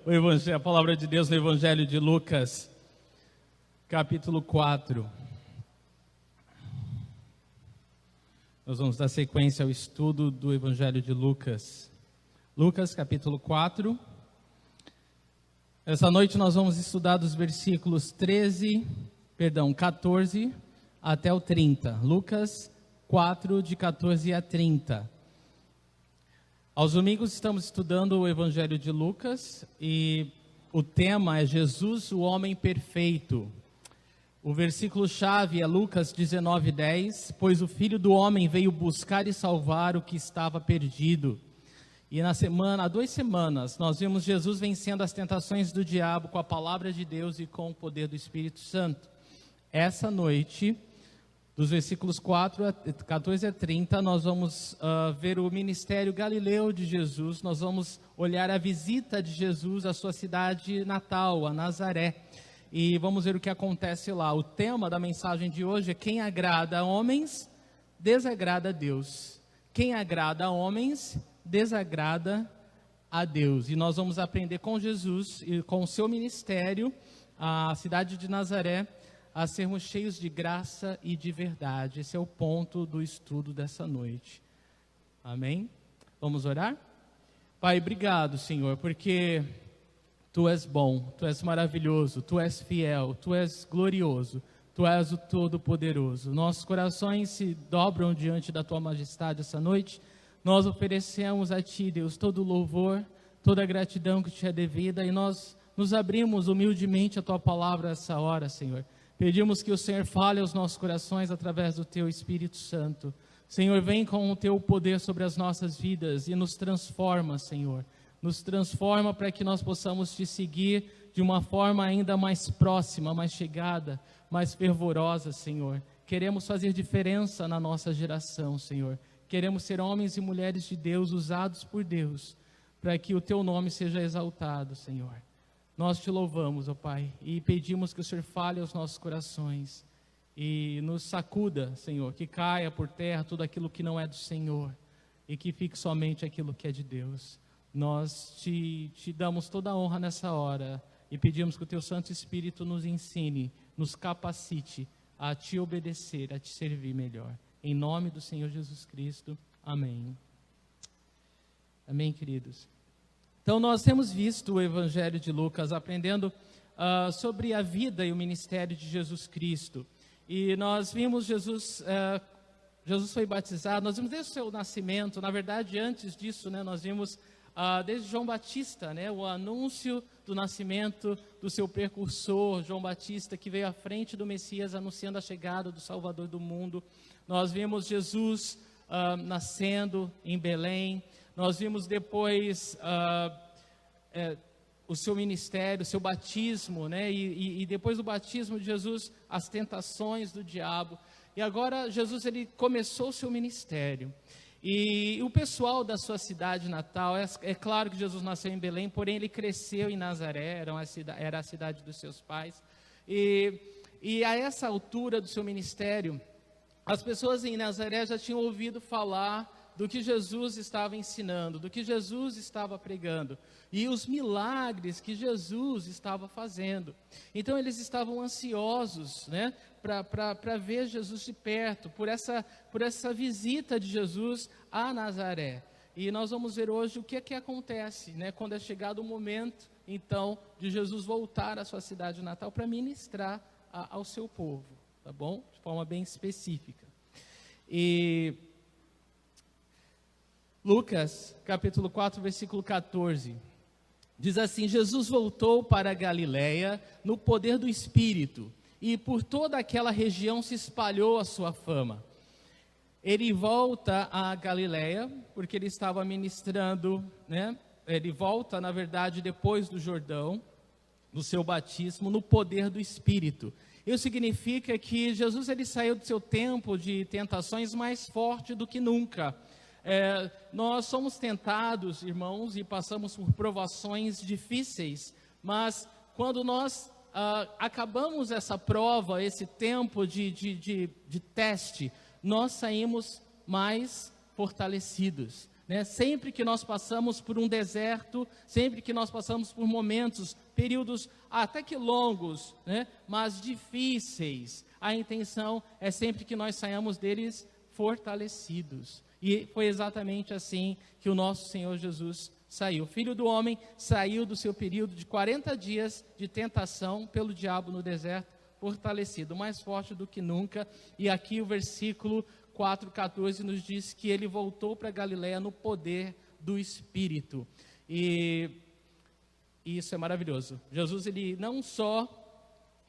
a palavra de Deus no Evangelho de Lucas, capítulo 4. Nós vamos dar sequência ao estudo do Evangelho de Lucas. Lucas, capítulo 4. Essa noite nós vamos estudar dos versículos 14 até o 30. Lucas 4, de 14 a 30. Aos domingos estamos estudando o Evangelho de Lucas e o tema é Jesus, o homem perfeito. O versículo-chave é Lucas 19:10, pois o Filho do Homem veio buscar e salvar o que estava perdido. E há 2 semanas, nós vimos Jesus vencendo as tentações do diabo com a palavra de Deus e com o poder do Espírito Santo. Essa noite, dos versículos 14 a 30, nós vamos ver o ministério galileu de Jesus, nós vamos olhar a visita de Jesus à sua cidade natal, a Nazaré, e vamos ver o que acontece lá. O tema da mensagem de hoje é: quem agrada a homens, desagrada a Deus. Quem agrada a homens, desagrada a Deus. E nós vamos aprender com Jesus e com o seu ministério, a cidade de Nazaré, a sermos cheios de graça e de verdade. Esse é o ponto do estudo dessa noite. Amém? Vamos orar? Pai, obrigado, Senhor, porque Tu és bom, Tu és maravilhoso, Tu és fiel, Tu és glorioso, Tu és o Todo-Poderoso. Nossos corações se dobram diante da Tua majestade essa noite. Nós oferecemos a Ti, Deus, todo o louvor, toda a gratidão que Te é devida, e nós nos abrimos humildemente a Tua palavra essa hora, Senhor. Pedimos que o Senhor fale aos nossos corações através do Teu Espírito Santo. Senhor, vem com o Teu poder sobre as nossas vidas e nos transforma, Senhor. Nos transforma para que nós possamos Te seguir de uma forma ainda mais próxima, mais chegada, mais fervorosa, Senhor. Queremos fazer diferença na nossa geração, Senhor. Queremos ser homens e mulheres de Deus, usados por Deus, para que o Teu nome seja exaltado, Senhor. Nós Te louvamos, ó Pai, e pedimos que o Senhor fale aos nossos corações e nos sacuda, Senhor, que caia por terra tudo aquilo que não é do Senhor e que fique somente aquilo que é de Deus. Nós te damos toda a honra nessa hora e pedimos que o Teu Santo Espírito nos ensine, nos capacite a Te obedecer, a Te servir melhor. Em nome do Senhor Jesus Cristo, amém. Amém, queridos. Então, nós temos visto o Evangelho de Lucas, aprendendo sobre a vida e o ministério de Jesus Cristo. E nós vimos Jesus foi batizado, nós vimos desde o seu nascimento. Na verdade, antes disso, né, nós vimos desde João Batista, né, o anúncio do nascimento do seu precursor, João Batista, que veio à frente do Messias, anunciando a chegada do Salvador do mundo. Nós vimos Jesus nascendo em Belém. Nós vimos depois o seu ministério, o seu batismo, né? E depois do batismo de Jesus, as tentações do diabo. E agora Jesus, ele começou o seu ministério. E o pessoal da sua cidade natal, é claro que Jesus nasceu em Belém, porém ele cresceu em Nazaré, era a cidade dos seus pais. E a essa altura do seu ministério, as pessoas em Nazaré já tinham ouvido falar do que Jesus estava ensinando, do que Jesus estava pregando, e os milagres que Jesus estava fazendo. Então eles estavam ansiosos, né, para ver Jesus de perto, por essa visita de Jesus a Nazaré. E nós vamos ver hoje o que é que acontece, né, quando é chegado o momento, então, de Jesus voltar à sua cidade natal para ministrar ao seu povo, tá bom? De forma bem específica. E Lucas, capítulo 4, versículo 14, diz assim: Jesus voltou para a Galiléia no poder do Espírito, e por toda aquela região se espalhou a sua fama. Ele volta à Galiléia, porque ele estava ministrando, né? Ele volta, na verdade, depois do Jordão, do seu batismo, no poder do Espírito. Isso significa que Jesus, ele saiu do seu tempo de tentações mais forte do que nunca. Nós somos tentados, irmãos, e passamos por provações difíceis, mas quando nós acabamos essa prova, esse tempo de teste, nós saímos mais fortalecidos, né? Sempre que nós passamos por um deserto, sempre que nós passamos por momentos, períodos até que longos, né? Mas difíceis, a intenção é sempre que nós saiamos deles fortalecidos. E foi exatamente assim que o nosso Senhor Jesus saiu. O Filho do Homem saiu do seu período de 40 dias de tentação pelo diabo no deserto, fortalecido, mais forte do que nunca. E aqui o versículo 4,14 nos diz que ele voltou para Galiléia no poder do Espírito. E isso é maravilhoso. Jesus, ele não só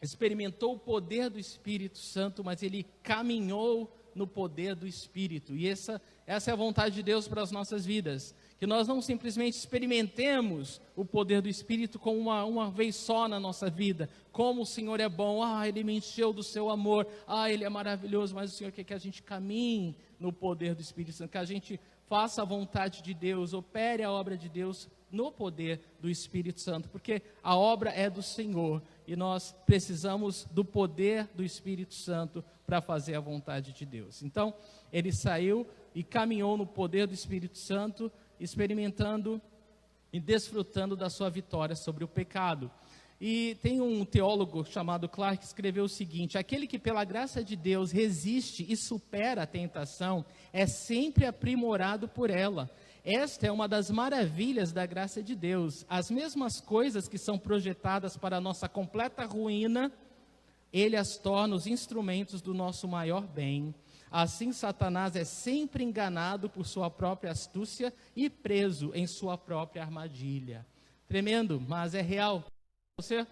experimentou o poder do Espírito Santo, mas ele caminhou no poder do Espírito. E essa é a vontade de Deus para as nossas vidas. Que nós não simplesmente experimentemos o poder do Espírito com uma vez só na nossa vida. Como o Senhor é bom, Ele me encheu do seu amor, Ele é maravilhoso, mas o Senhor quer que a gente caminhe no poder do Espírito Santo, que a gente faça a vontade de Deus, opere a obra de Deus no poder do Espírito Santo, porque a obra é do Senhor e nós precisamos do poder do Espírito Santo para fazer a vontade de Deus. Então, ele saiu e caminhou no poder do Espírito Santo, experimentando e desfrutando da sua vitória sobre o pecado. E tem um teólogo chamado Clark que escreveu o seguinte: aquele que pela graça de Deus resiste e supera a tentação é sempre aprimorado por ela. Esta é uma das maravilhas da graça de Deus. As mesmas coisas que são projetadas para a nossa completa ruína, Ele as torna os instrumentos do nosso maior bem. Assim, Satanás é sempre enganado por sua própria astúcia e preso em sua própria armadilha. Tremendo, mas é real. Você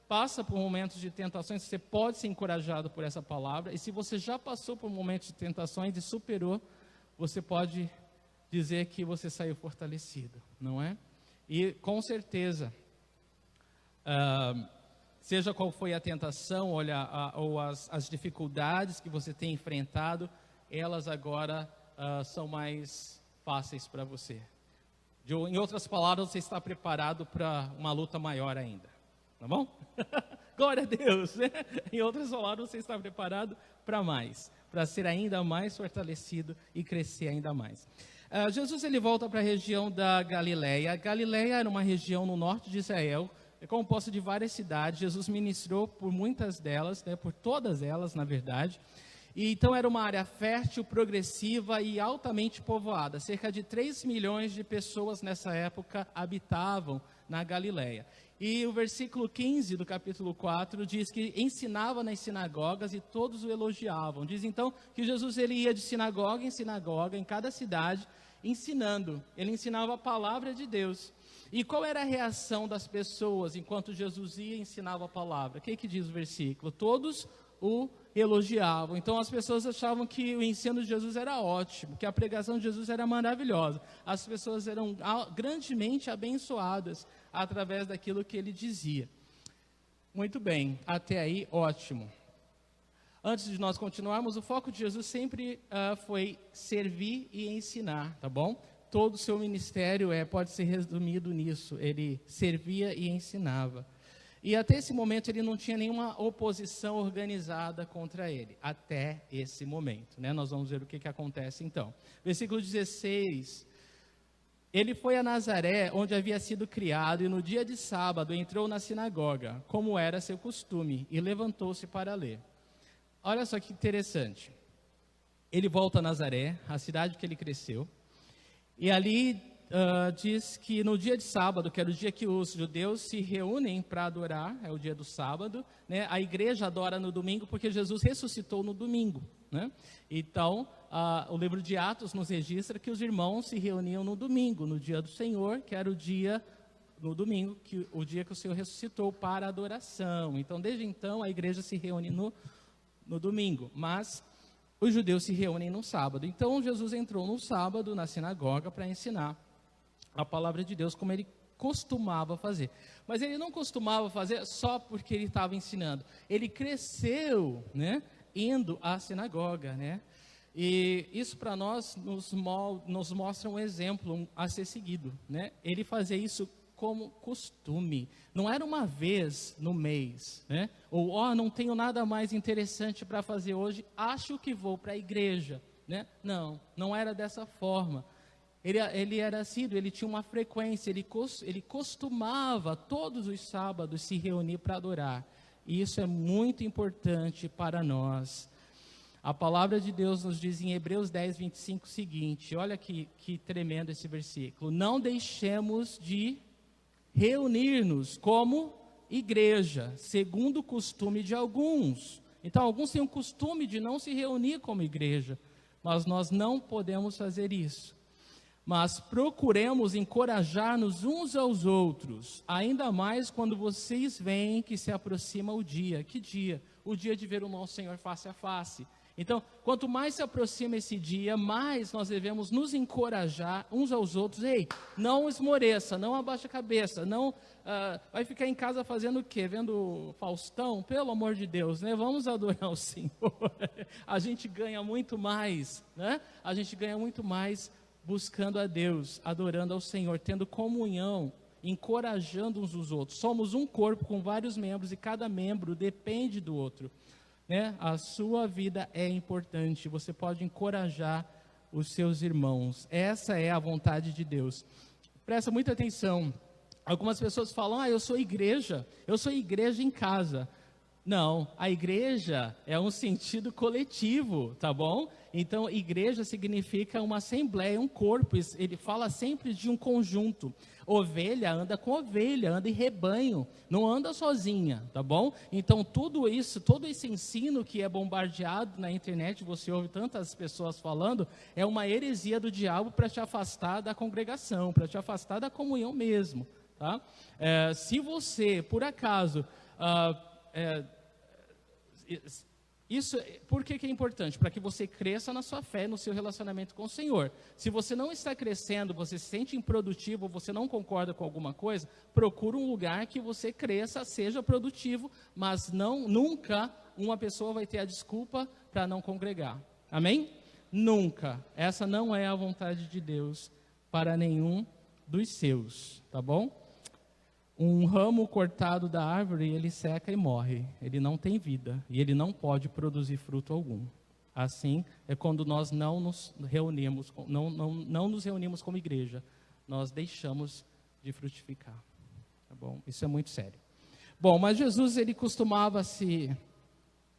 passa por momentos de tentações, você pode ser encorajado por essa palavra. E se você já passou por momentos de tentações e superou, você pode dizer que você saiu fortalecido, não é? E com certeza, seja qual foi a tentação, ou as dificuldades que você tem enfrentado, elas agora são mais fáceis para você. Em outras palavras, você está preparado para uma luta maior ainda, tá bom? Glória a Deus, né? Em outras palavras, você está preparado para mais, para ser ainda mais fortalecido e crescer ainda mais. Jesus, ele volta para a região da Galiléia. A Galiléia era uma região no norte de Israel, composta de várias cidades. Jesus ministrou por muitas delas, né, por todas elas, na verdade. E então era uma área fértil, progressiva e altamente povoada. Cerca de 3 milhões de pessoas nessa época habitavam na Galiléia. E o versículo 15 do capítulo 4 diz que ensinava nas sinagogas e todos o elogiavam. Diz então que Jesus, ele ia de sinagoga em sinagoga, em cada cidade, ensinando. Ele ensinava a palavra de Deus. E qual era a reação das pessoas enquanto Jesus ia e ensinava a palavra? O que diz o versículo? Todos o elogiavam. Então as pessoas achavam que o ensino de Jesus era ótimo, que a pregação de Jesus era maravilhosa. As pessoas eram grandemente abençoadas através daquilo que ele dizia. Muito bem, até aí ótimo. Antes de nós continuarmos, o foco de Jesus sempre foi servir e ensinar, tá bom? Todo o seu ministério pode ser resumido nisso, ele servia e ensinava. E até esse momento ele não tinha nenhuma oposição organizada contra ele, até esse momento, né? Nós vamos ver o que acontece então. Versículo 16, ele foi a Nazaré, onde havia sido criado, e no dia de sábado entrou na sinagoga, como era seu costume, e levantou-se para ler. Olha só que interessante, ele volta a Nazaré, a cidade que ele cresceu, e ali diz que no dia de sábado, que era o dia que os judeus se reúnem para adorar, é o dia do sábado, né? A igreja adora no domingo porque Jesus ressuscitou no domingo, né? Então, o livro de Atos nos registra que os irmãos se reuniam no domingo, no dia do Senhor, que era o dia, no domingo, o dia que o Senhor ressuscitou para adoração. Então, desde então, a igreja se reúne no domingo, mas os judeus se reúnem no sábado. Então, Jesus entrou no sábado na sinagoga para ensinar a palavra de Deus, como ele costumava fazer. Mas ele não costumava fazer só porque ele estava ensinando. Ele cresceu, né, indo à sinagoga, né? E isso para nós nos mostra um exemplo a ser seguido, né? Ele fazia isso como costume. Não era uma vez no mês, né? Ou, não tenho nada mais interessante para fazer hoje, acho que vou para a igreja, né? Não era dessa forma. ele era assíduo, ele tinha uma frequência, ele costumava todos os sábados se reunir para adorar. E isso é muito importante para nós. A palavra de Deus nos diz em Hebreus 10, 25 o seguinte, olha que tremendo esse versículo: não deixemos de reunir-nos como igreja, segundo o costume de alguns. Então, alguns têm o costume de não se reunir como igreja, mas nós não podemos fazer isso. Mas procuremos encorajar-nos uns aos outros, ainda mais quando vocês veem que se aproxima o dia. Que dia? O dia de ver o nosso Senhor face a face. Então, quanto mais se aproxima esse dia, mais nós devemos nos encorajar uns aos outros. Ei, não esmoreça, não abaixa a cabeça, não vai ficar em casa fazendo o quê? Vendo Faustão? Pelo amor de Deus, né? Vamos adorar o Senhor. A gente ganha muito mais, né? A gente ganha muito mais buscando a Deus, adorando ao Senhor, tendo comunhão, encorajando uns os outros. Somos um corpo com vários membros e cada membro depende do outro. Né? A sua vida é importante, você pode encorajar os seus irmãos. Essa é a vontade de Deus. Presta muita atenção. Algumas pessoas falam, eu sou igreja em casa. Não, a igreja é um sentido coletivo, tá bom? Então, igreja significa uma assembleia, um corpo. Ele fala sempre de um conjunto. Ovelha anda com ovelha, anda em rebanho, não anda sozinha, tá bom? Então, tudo isso, todo esse ensino que é bombardeado na internet, você ouve tantas pessoas falando, é uma heresia do diabo para te afastar da congregação, para te afastar da comunhão mesmo, tá? Se você, por acaso... Isso, por que é importante? Para que você cresça na sua fé, no seu relacionamento com o Senhor. Se você não está crescendo, você se sente improdutivo, você não concorda com alguma coisa, procura um lugar que você cresça, seja produtivo, mas nunca uma pessoa vai ter a desculpa para não congregar. Amém? Nunca. Essa não é a vontade de Deus para nenhum dos seus, tá bom? Um ramo cortado da árvore, ele seca e morre. Ele não tem vida e ele não pode produzir fruto algum. Assim é quando nós não nos reunimos, não nos reunimos como igreja. Nós deixamos de frutificar. Tá bom? Isso é muito sério. Bom, mas Jesus, ele costumava se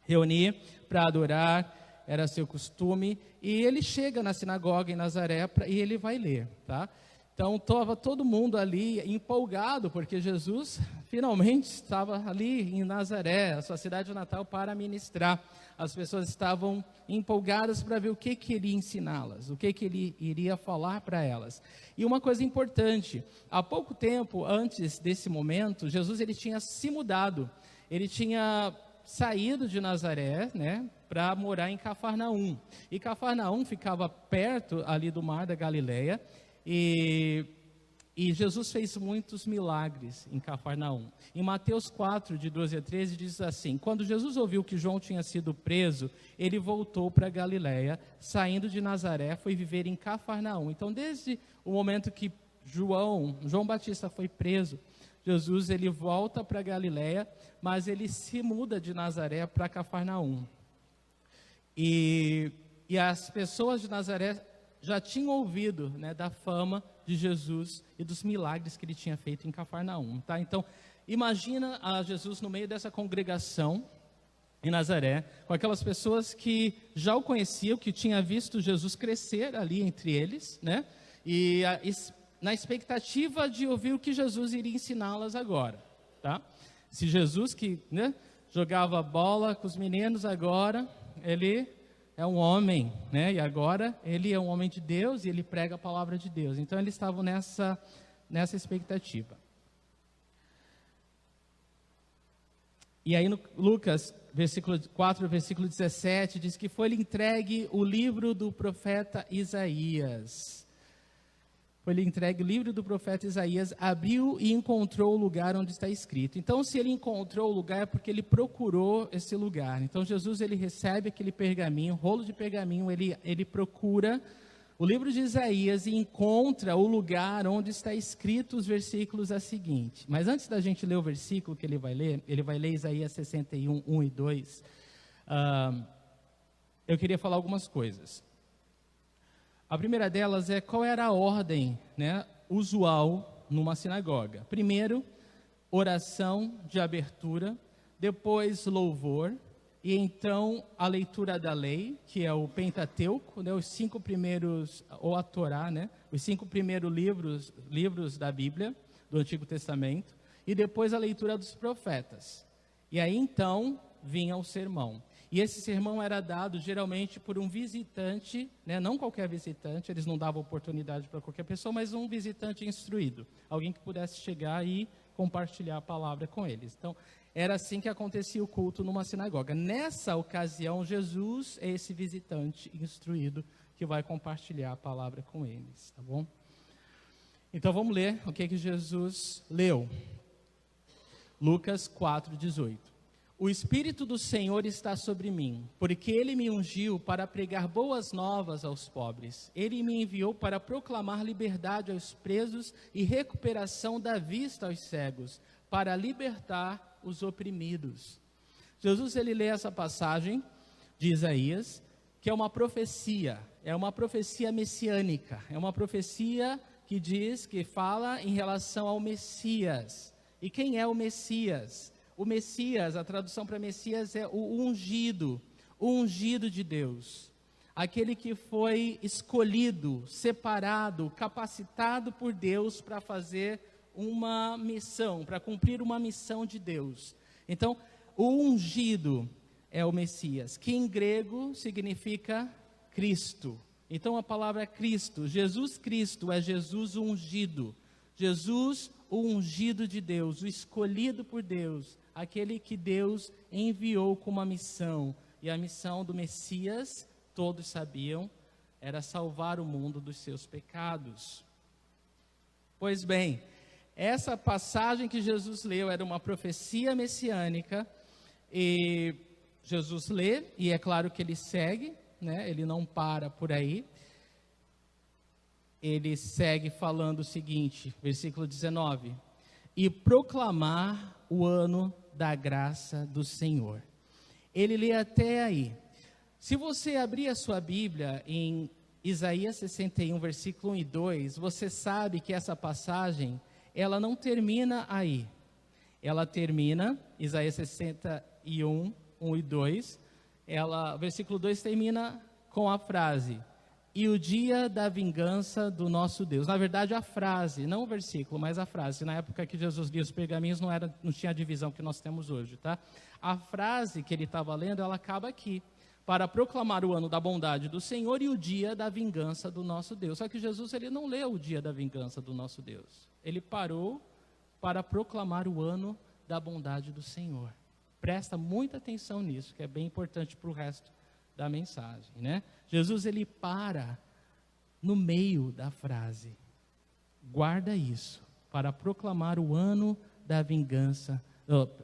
reunir para adorar, era seu costume. E ele chega na sinagoga em Nazaré e ele vai ler, tá? Então, estava todo mundo ali empolgado, porque Jesus finalmente estava ali em Nazaré, a sua cidade natal, para ministrar. As pessoas estavam empolgadas para ver o que iria ensiná-las, o que ele iria falar para elas. E uma coisa importante, há pouco tempo antes desse momento, Jesus ele tinha se mudado, ele tinha saído de Nazaré, né, para morar em Cafarnaum. E Cafarnaum ficava perto ali do mar da Galileia. E Jesus fez muitos milagres em Cafarnaum. Em Mateus 4, de 12 a 13, diz assim: quando Jesus ouviu que João tinha sido preso, ele voltou para Galileia, saindo de Nazaré, foi viver em Cafarnaum. Então, desde o momento que João Batista foi preso, Jesus ele volta para Galileia, mas ele se muda de Nazaré para Cafarnaum. E as pessoas de Nazaré já tinham ouvido, né, da fama de Jesus e dos milagres que ele tinha feito em Cafarnaum, tá? Então, imagina a Jesus no meio dessa congregação em Nazaré, com aquelas pessoas que já o conheciam, que tinham visto Jesus crescer ali entre eles, né? E na expectativa de ouvir o que Jesus iria ensiná-las agora, tá? Se Jesus que, né, jogava bola com os meninos agora, ele é um homem, né? E agora ele é um homem de Deus e ele prega a palavra de Deus. Então eles estavam nessa expectativa. E aí no Lucas, versículo 4, versículo 17, diz que foi-lhe entregue o livro do profeta Isaías. Foi-lhe entregue o livro do profeta Isaías, abriu e encontrou o lugar onde está escrito. Então, se ele encontrou o lugar, é porque ele procurou esse lugar. Então, Jesus, ele recebe aquele pergaminho, rolo de pergaminho, ele procura o livro de Isaías e encontra o lugar onde está escrito os versículos a seguinte. Mas antes da gente ler o versículo que ele vai ler Isaías 61, 1 e 2. Eu queria falar algumas coisas. A primeira delas é qual era a ordem, né, usual numa sinagoga. Primeiro, oração de abertura, depois louvor, e então a leitura da lei, que é o Pentateuco, né, os 5 primeiros, ou a Torá, né, os 5 primeiros livros da Bíblia, do Antigo Testamento, e depois a leitura dos profetas. E aí então vinha o sermão. E esse sermão era dado geralmente por um visitante, né, não qualquer visitante, eles não davam oportunidade para qualquer pessoa, mas um visitante instruído, alguém que pudesse chegar e compartilhar a palavra com eles. Então, era assim que acontecia o culto numa sinagoga. Nessa ocasião, Jesus é esse visitante instruído que vai compartilhar a palavra com eles, tá bom? Então, vamos ler o que Jesus leu. Lucas 4:18. O Espírito do Senhor está sobre mim, porque Ele me ungiu para pregar boas novas aos pobres. Ele me enviou para proclamar liberdade aos presos e recuperação da vista aos cegos, para libertar os oprimidos. Jesus, ele lê essa passagem de Isaías, que é uma profecia messiânica, é uma profecia que diz, que fala em relação ao Messias. E quem é o Messias? O Messias, a tradução para Messias é o ungido de Deus. Aquele que foi escolhido, separado, capacitado por Deus para fazer uma missão, para cumprir uma missão de Deus. Então, o ungido é o Messias, que em grego significa Cristo. Então, a palavra Cristo, Jesus Cristo é Jesus ungido. Jesus, o ungido de Deus, o escolhido por Deus, aquele que Deus enviou com uma missão. E a missão do Messias, todos sabiam, era salvar o mundo dos seus pecados. Pois bem, essa passagem que Jesus leu era uma profecia messiânica, e Jesus lê, e é claro que ele segue, né? Ele não para por aí. Ele segue falando o seguinte, versículo 19: e proclamar o ano da graça do Senhor. Ele lê até aí. Se você abrir a sua Bíblia em Isaías 61, versículo 1 e 2, você sabe que essa passagem, ela não termina aí. Ela termina, Isaías 61, 1 e 2, o versículo 2 termina com a frase: e o dia da vingança do nosso Deus. Na verdade, a frase, não o versículo, mas a frase. Na época que Jesus lia os pergaminhos, não tinha a divisão que nós temos hoje, tá? A frase que ele estava lendo, ela acaba aqui: para proclamar o ano da bondade do Senhor e o dia da vingança do nosso Deus. Só que Jesus, ele não leu o dia da vingança do nosso Deus. Ele parou para proclamar o ano da bondade do Senhor. Presta muita atenção nisso, que é bem importante para o resto da mensagem, né? Jesus, ele para no meio da frase. Guarda isso, para proclamar o ano da vingança,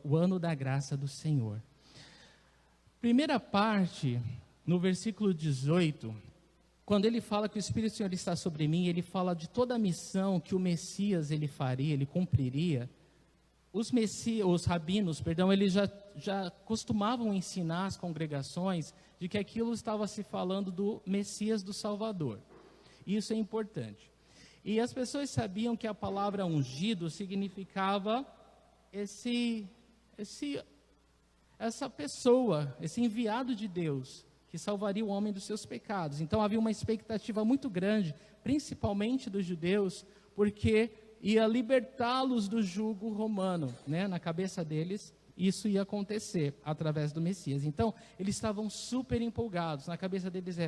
o ano da graça do Senhor. Primeira parte, no versículo 18, quando ele fala que o Espírito do Senhor está sobre mim, ele fala de toda a missão que o Messias ele faria, ele cumpriria. Os rabinos, eles já costumavam ensinar as congregações de que aquilo estava se falando do Messias do Salvador. Isso é importante. E as pessoas sabiam que a palavra ungido significava essa pessoa, esse enviado de Deus, que salvaria o homem dos seus pecados. Então havia uma expectativa muito grande, principalmente dos judeus, porque ia libertá-los do jugo romano, né? Na cabeça deles, isso ia acontecer através do Messias. Então, eles estavam super empolgados. Na cabeça deles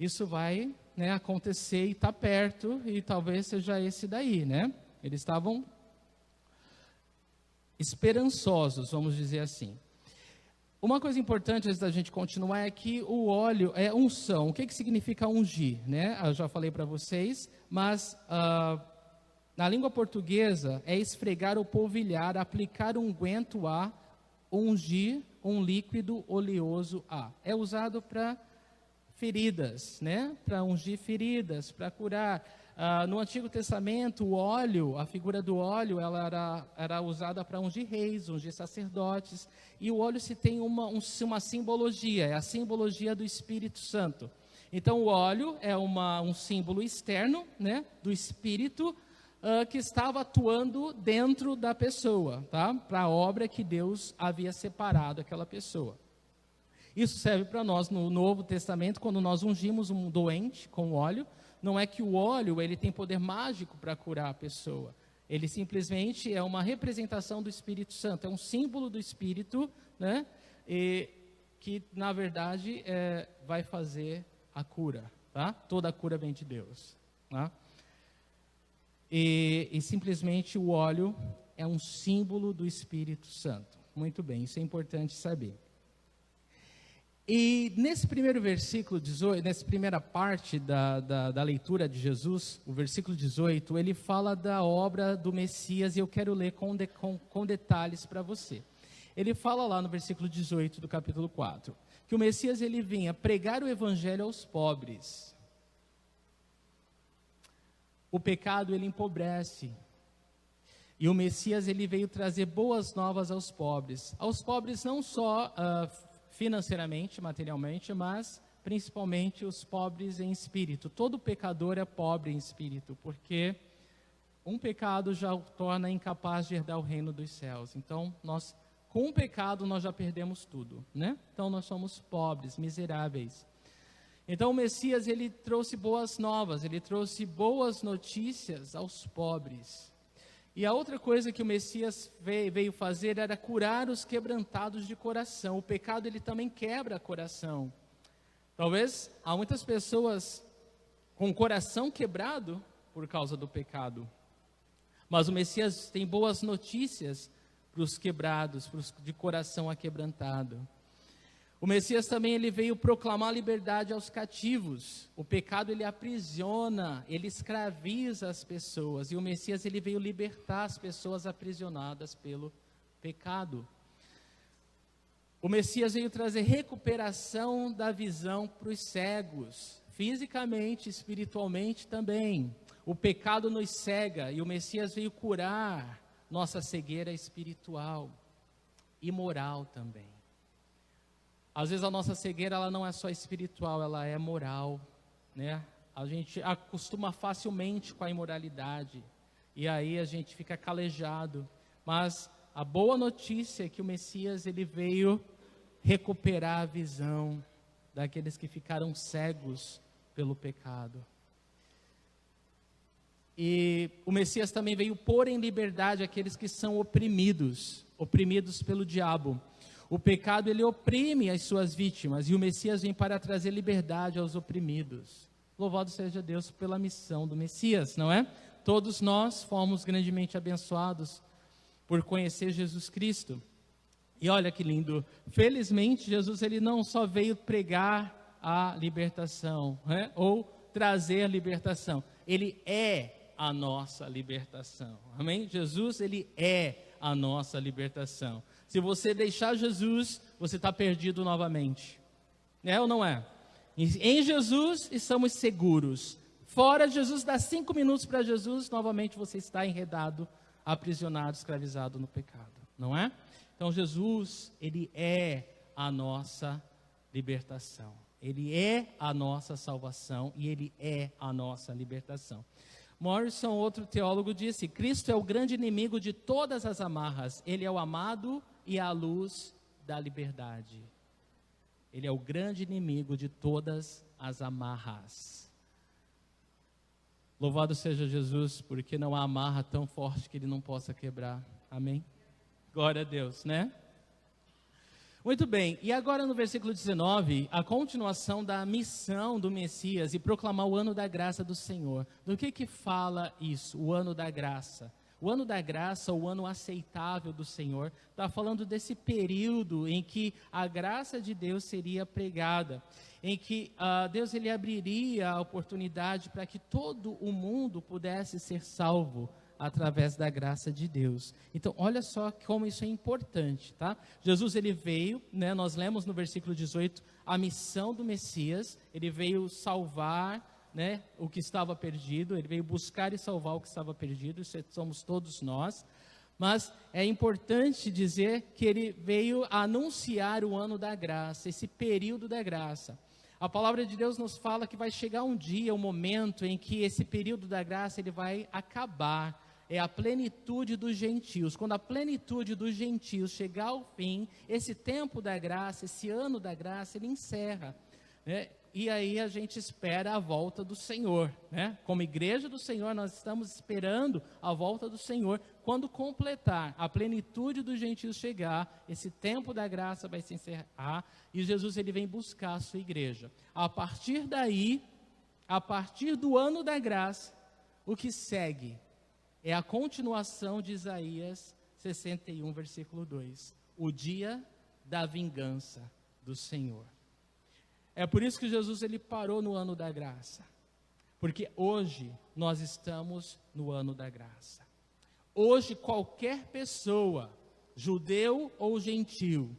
isso vai, né, acontecer e está perto, e talvez seja esse daí, né? Eles estavam esperançosos, vamos dizer assim. Uma coisa importante antes da gente continuar é que o óleo é unção. O que significa ungir, né? Eu já falei para vocês, mas na língua portuguesa é esfregar ou polvilhar, aplicar unguento a, ungir um líquido oleoso a. É usado para feridas, né? Para ungir feridas, para curar. No Antigo Testamento, o óleo, a figura do óleo, ela era usada para ungir reis, ungir sacerdotes. E o óleo se tem uma simbologia, é a simbologia do Espírito Santo. Então, o óleo é um símbolo externo, né, do Espírito que estava atuando dentro da pessoa, tá? Para a obra que Deus havia separado aquela pessoa. Isso serve para nós no Novo Testamento, quando nós ungimos um doente com óleo. Não é que o óleo ele tem poder mágico para curar a pessoa. Ele simplesmente é uma representação do Espírito Santo, é um símbolo do Espírito, né? E que, na verdade, vai fazer a cura, tá? Toda a cura vem de Deus, tá? E simplesmente o óleo é um símbolo do Espírito Santo. Muito bem, isso é importante saber. E nesse primeiro versículo 18, nessa primeira parte da leitura de Jesus, o versículo 18, ele fala da obra do Messias, e eu quero ler com detalhes para você. Ele fala lá no versículo 18 do capítulo 4, que o Messias ele vinha pregar o evangelho aos pobres. O pecado ele empobrece. E o Messias ele veio trazer boas novas aos pobres. Aos pobres não só financeiramente, materialmente, mas principalmente os pobres em espírito. Todo pecador é pobre em espírito, porque um pecado já o torna incapaz de herdar o reino dos céus. Então, com o pecado, nós já perdemos tudo, né? Então, nós somos pobres, miseráveis. Então, o Messias, ele trouxe boas novas, ele trouxe boas notícias aos pobres. E a outra coisa que o Messias veio fazer era curar os quebrantados de coração. O pecado, ele também quebra coração. Talvez há muitas pessoas com o coração quebrado por causa do pecado. Mas o Messias tem boas notícias para os quebrados, para os de coração aquebrantado. O Messias também ele veio proclamar liberdade aos cativos. O pecado ele aprisiona, ele escraviza as pessoas. E o Messias ele veio libertar as pessoas aprisionadas pelo pecado. O Messias veio trazer recuperação da visão para os cegos, fisicamente, espiritualmente também. O pecado nos cega e o Messias veio curar nossa cegueira espiritual e moral também. Às vezes a nossa cegueira ela não é só espiritual, ela é moral, né? A gente acostuma facilmente com a imoralidade e aí a gente fica calejado. Mas a boa notícia é que o Messias ele veio recuperar a visão daqueles que ficaram cegos pelo pecado. E o Messias também veio pôr em liberdade aqueles que são oprimidos pelo diabo. O pecado ele oprime as suas vítimas e o Messias vem para trazer liberdade aos oprimidos. Louvado seja Deus pela missão do Messias, não é? Todos nós fomos grandemente abençoados por conhecer Jesus Cristo. E olha que lindo, felizmente Jesus ele não só veio pregar a libertação, né? Ou trazer libertação, ele é a nossa libertação, amém? Jesus ele é a nossa libertação. Se você deixar Jesus, você está perdido novamente. É ou não é? Em Jesus estamos seguros. Fora de Jesus, dá 5 minutos para Jesus, novamente você está enredado, aprisionado, escravizado no pecado. Não é? Então Jesus, ele é a nossa libertação. Ele é a nossa salvação e ele é a nossa libertação. Morrison, outro teólogo, disse: Cristo é o grande inimigo de todas as amarras. Ele é o amado e a luz da liberdade. Ele é o grande inimigo de todas as amarras. Louvado seja Jesus, porque não há amarra tão forte que ele não possa quebrar. Amém? Glória a Deus, né? Muito bem, e agora no versículo 19, a continuação da missão do Messias e proclamar o ano da graça do Senhor. Do que fala isso, o ano da graça? O ano da graça, o ano aceitável do Senhor, está falando desse período em que a graça de Deus seria pregada, em que Deus ele abriria a oportunidade para que todo o mundo pudesse ser salvo através da graça de Deus. Então, olha só como isso é importante, tá? Jesus ele veio, né, nós lemos no versículo 18, a missão do Messias, ele veio salvar, né, o que estava perdido, ele veio buscar e salvar o que estava perdido, isso somos todos nós, mas é importante dizer que ele veio anunciar o ano da graça, esse período da graça. A palavra de Deus nos fala que vai chegar um dia, um momento em que esse período da graça ele vai acabar. É a plenitude dos gentios. Quando a plenitude dos gentios chegar ao fim, esse tempo da graça, esse ano da graça, ele encerra, né? E aí a gente espera a volta do Senhor, né? Como igreja do Senhor, nós estamos esperando a volta do Senhor. Quando completar a plenitude dos gentios chegar, esse tempo da graça vai se encerrar e Jesus ele vem buscar a sua igreja. A partir daí, a partir do ano da graça, o que segue é a continuação de Isaías 61, versículo 2. O dia da vingança do Senhor. É por isso que Jesus ele parou no ano da graça. Porque hoje nós estamos no ano da graça. Hoje qualquer pessoa, judeu ou gentil,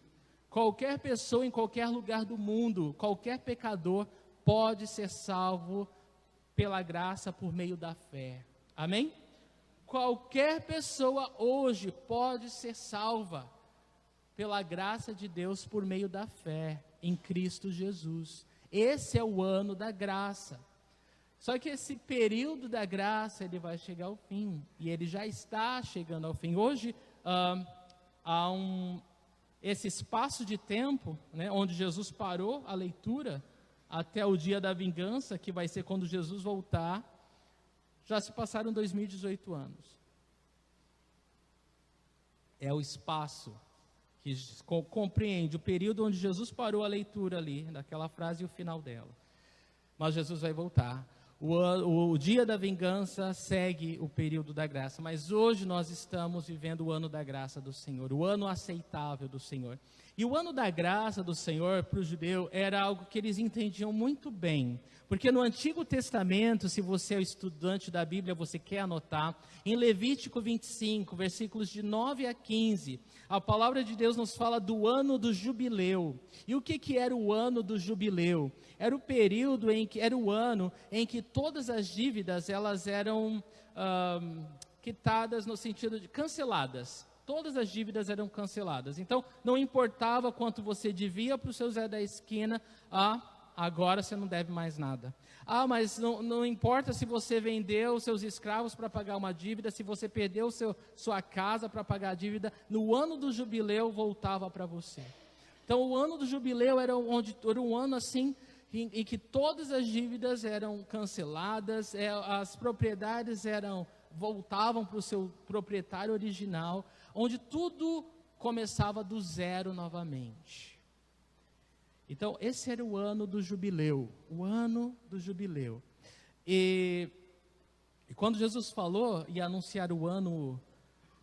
qualquer pessoa em qualquer lugar do mundo, qualquer pecador pode ser salvo pela graça por meio da fé. Amém? Qualquer pessoa hoje pode ser salva pela graça de Deus por meio da fé em Cristo Jesus. Esse é o ano da graça. Só que esse período da graça, ele vai chegar ao fim. E ele já está chegando ao fim. Hoje, há esse espaço de tempo, né, onde Jesus parou a leitura, até o dia da vingança, que vai ser quando Jesus voltar. Já se passaram 2018 anos. É o espaço que compreende o período onde Jesus parou a leitura ali, daquela frase e o final dela. Mas Jesus vai voltar. O dia da vingança segue o período da graça, mas hoje nós estamos vivendo o ano da graça do Senhor, o ano aceitável do Senhor. E o ano da graça do Senhor para o judeu era algo que eles entendiam muito bem, porque no Antigo Testamento, se você é estudante da Bíblia, você quer anotar, em Levítico 25, versículos de 9 a 15, a palavra de Deus nos fala do ano do jubileu. E o que era o ano do jubileu? Era o período era o ano em que todas as dívidas elas eram quitadas no sentido de canceladas. Todas as dívidas eram canceladas. Então, não importava quanto você devia para o seu Zé da esquina, agora você não deve mais nada. Mas não importa se você vendeu os seus escravos para pagar uma dívida, se você perdeu sua casa para pagar a dívida, no ano do jubileu voltava para você. Então, o ano do jubileu era um ano assim, em que todas as dívidas eram canceladas, as propriedades voltavam para o seu proprietário original, onde tudo começava do zero novamente. Então, esse era o ano do jubileu, o ano do jubileu. E quando Jesus falou e anunciar o ano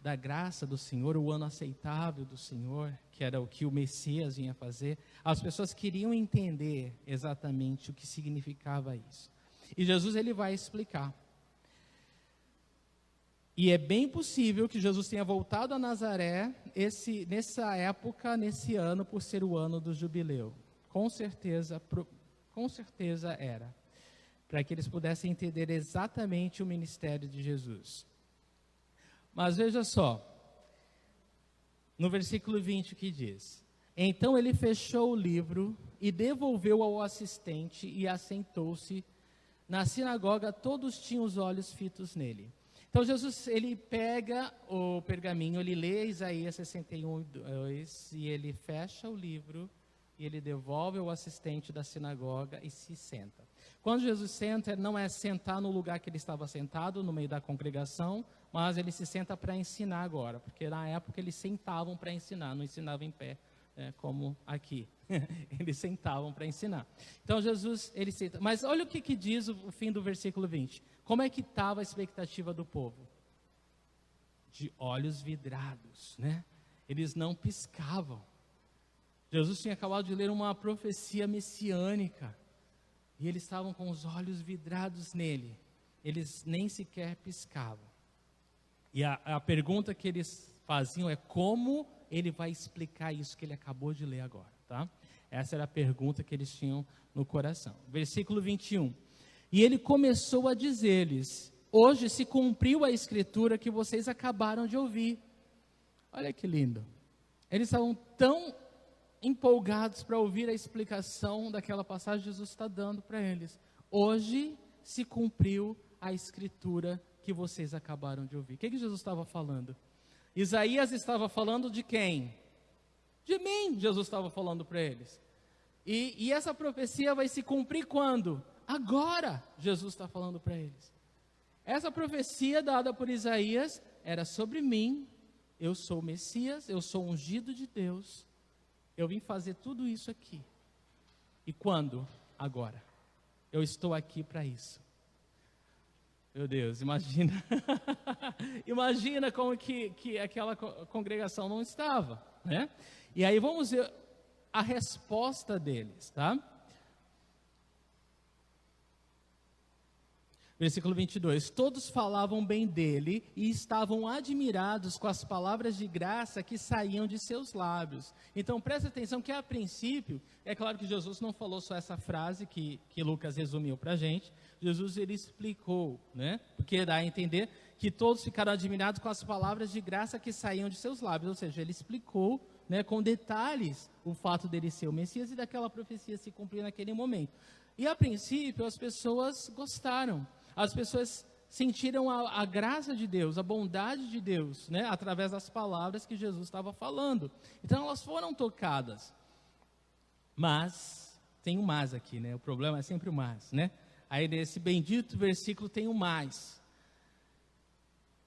da graça do Senhor, o ano aceitável do Senhor, que era o que o Messias vinha fazer, as pessoas queriam entender exatamente o que significava isso. E Jesus ele vai explicar. E é bem possível que Jesus tenha voltado a Nazaré nessa época, nesse ano, por ser o ano do jubileu. Com certeza era. Para que eles pudessem entender exatamente o ministério de Jesus. Mas veja só, no versículo 20 que diz: Então ele fechou o livro e devolveu ao assistente e assentou-se. Na sinagoga todos tinham os olhos fitos nele. Então Jesus, ele pega o pergaminho, ele lê Isaías 61, 2, e ele fecha o livro, e ele devolve ao assistente da sinagoga e se senta. Quando Jesus senta, não é sentar no lugar que ele estava sentado, no meio da congregação, mas ele se senta para ensinar agora, porque na época eles sentavam para ensinar, não ensinavam em pé, como aqui. Eles sentavam para ensinar. Então Jesus, ele senta. Mas olha o que diz o fim do versículo 20. Como é que estava a expectativa do povo? De olhos vidrados, né? Eles não piscavam. Jesus tinha acabado de ler uma profecia messiânica. E eles estavam com os olhos vidrados nele. Eles nem sequer piscavam. E a pergunta que eles faziam é: como ele vai explicar isso que ele acabou de ler agora, tá? Essa era a pergunta que eles tinham no coração. Versículo 21. E ele começou a dizer-lhes: hoje se cumpriu a escritura que vocês acabaram de ouvir. Olha que lindo. Eles estavam tão empolgados para ouvir a explicação daquela passagem que Jesus está dando para eles. Hoje se cumpriu a escritura que vocês acabaram de ouvir. O que Jesus estava falando? Isaías estava falando de quem? De mim, Jesus estava falando para eles. E essa profecia vai se cumprir quando? Agora, Jesus está falando para eles. Essa profecia dada por Isaías era sobre mim. Eu sou o Messias, eu sou ungido de Deus. Eu vim fazer tudo isso aqui. E quando? Agora. Eu estou aqui para isso. Meu Deus, imagina. Imagina como que aquela congregação não estava, né? E aí vamos ver a resposta deles, tá? Versículo 22, todos falavam bem dele e estavam admirados com as palavras de graça que saíam de seus lábios. Então presta atenção que a princípio, é claro que Jesus não falou só essa frase que Lucas resumiu para a gente. Jesus ele explicou, né? Porque dá a entender que todos ficaram admirados com as palavras de graça que saíam de seus lábios. Ou seja, ele explicou, né, com detalhes o fato dele ser o Messias e daquela profecia se cumprir naquele momento. E a princípio as pessoas gostaram. As pessoas sentiram a graça de Deus, a bondade de Deus, né, através das palavras que Jesus estava falando. Então elas foram tocadas. Mas, tem um mas aqui, né? O problema é sempre o mas, né? Aí nesse bendito versículo tem um mais.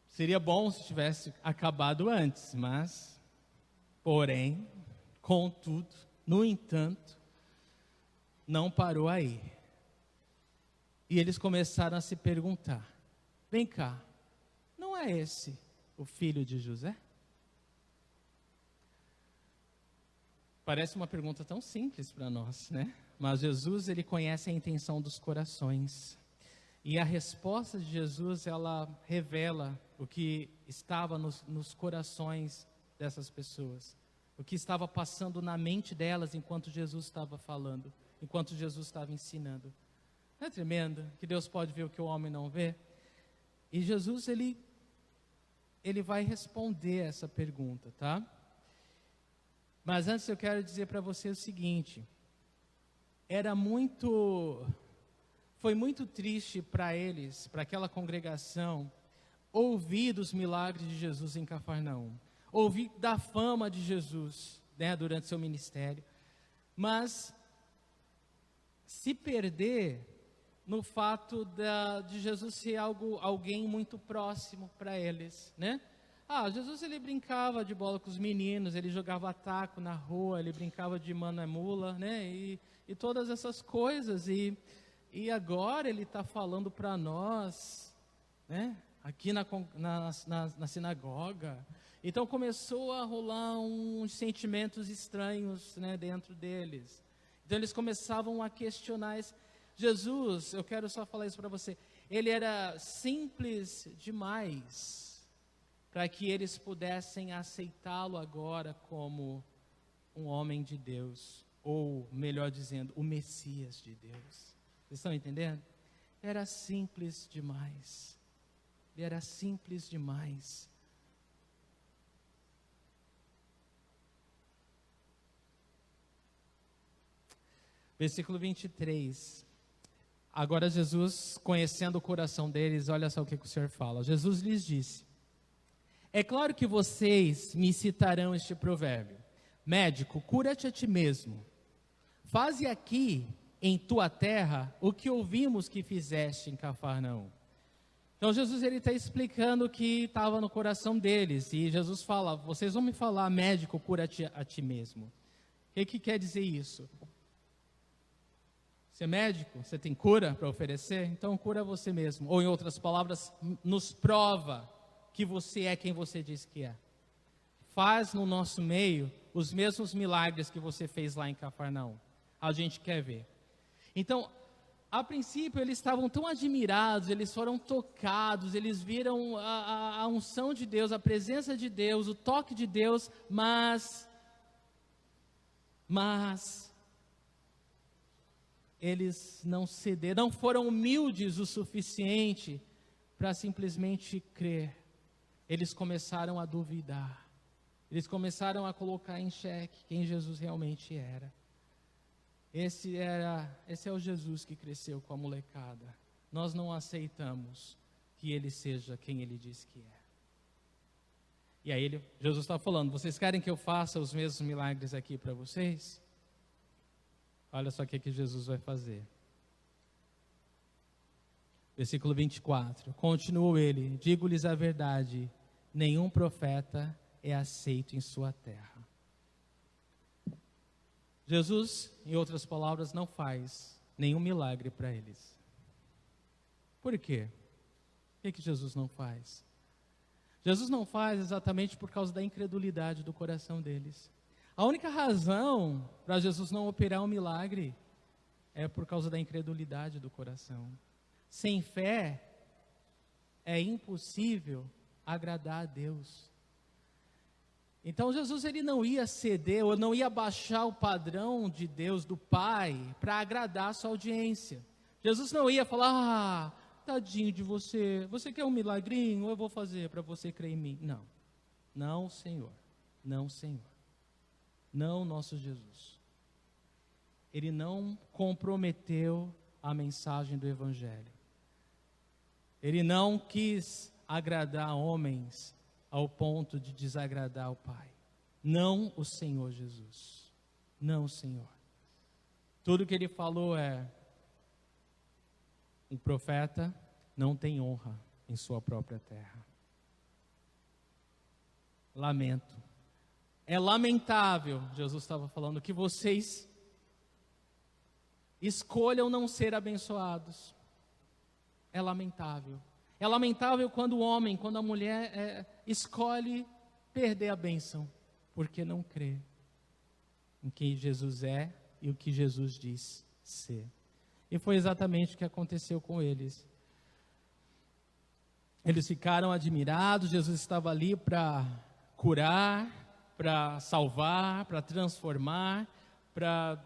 Seria bom se tivesse acabado antes, mas, porém, contudo, no entanto, não parou aí. E eles começaram a se perguntar, vem cá, não é esse o filho de José? Parece uma pergunta tão simples para nós, né? Mas Jesus, ele conhece a intenção dos corações. E a resposta de Jesus, ela revela o que estava nos corações dessas pessoas. O que estava passando na mente delas enquanto Jesus estava falando, enquanto Jesus estava ensinando. Não é tremendo que Deus pode ver o que o homem não vê? E Jesus, ele vai responder essa pergunta, tá? Mas antes eu quero dizer para você o seguinte, foi muito triste para eles, para aquela congregação, ouvir dos milagres de Jesus em Cafarnaum, ouvir da fama de Jesus, né, durante seu ministério, mas se perder no fato de Jesus ser alguém muito próximo para eles, né? Jesus ele brincava de bola com os meninos, ele jogava taco na rua, ele brincava de mano é mula, né? E todas essas coisas, e agora ele está falando para nós, né? Aqui na sinagoga. Então começou a rolar uns sentimentos estranhos, né, dentro deles. Então eles começavam a questionar Jesus, eu quero só falar isso para você, ele era simples demais para que eles pudessem aceitá-lo agora como um homem de Deus, ou melhor dizendo, o Messias de Deus. Vocês estão entendendo? Era simples demais. Ele era simples demais. Versículo 23. Agora Jesus, conhecendo o coração deles, olha só o que o Senhor fala. Jesus lhes disse, é claro que vocês me citarão este provérbio. Médico, cura-te a ti mesmo. Faze aqui em tua terra o que ouvimos que fizeste em Cafarnaum. Então Jesus ele está explicando o que estava no coração deles. E Jesus fala, vocês vão me falar, médico, cura-te a ti mesmo. O que quer dizer isso? Você é médico? Você tem cura para oferecer? Então cura você mesmo. Ou em outras palavras, nos prova que você é quem você diz que é. Faz no nosso meio os mesmos milagres que você fez lá em Cafarnaum. A gente quer ver. Então, a princípio eles estavam tão admirados, eles foram tocados, eles viram a unção de Deus, a presença de Deus, o toque de Deus, mas eles não cederam, não foram humildes o suficiente para simplesmente crer. Eles começaram a duvidar. Eles começaram a colocar em xeque quem Jesus realmente era. Esse é o Jesus que cresceu com a molecada. Nós não aceitamos que ele seja quem ele diz que é. E aí Jesus está falando, vocês querem que eu faça os mesmos milagres aqui para vocês? Olha só o que Jesus vai fazer. Versículo 24. Continuou ele, digo-lhes a verdade, nenhum profeta é aceito em sua terra. Jesus, em outras palavras, não faz nenhum milagre para eles. Por quê? Por que Jesus não faz? Jesus não faz exatamente por causa da incredulidade do coração deles. A única razão para Jesus não operar um milagre é por causa da incredulidade do coração. Sem fé, é impossível agradar a Deus. Então Jesus ele não ia ceder, ou não ia baixar o padrão de Deus, do Pai, para agradar a sua audiência. Jesus não ia falar, tadinho de você, você quer um milagrinho? Eu vou fazer para você crer em mim. Não, não Senhor, não Senhor, não nosso Jesus. Ele não comprometeu a mensagem do Evangelho. Ele não quis agradar homens ao ponto de desagradar o Pai. Não o Senhor Jesus. Não o Senhor. Tudo que ele falou é: um profeta não tem honra em sua própria terra. Lamento. É lamentável, Jesus estava falando, que vocês escolham não ser abençoados. É lamentável. É lamentável quando o homem, quando a mulher escolhe perder a bênção, porque não crê em quem Jesus é e o que Jesus diz ser. E foi exatamente o que aconteceu com eles. Eles ficaram admirados, Jesus estava ali para curar, para salvar, para transformar, para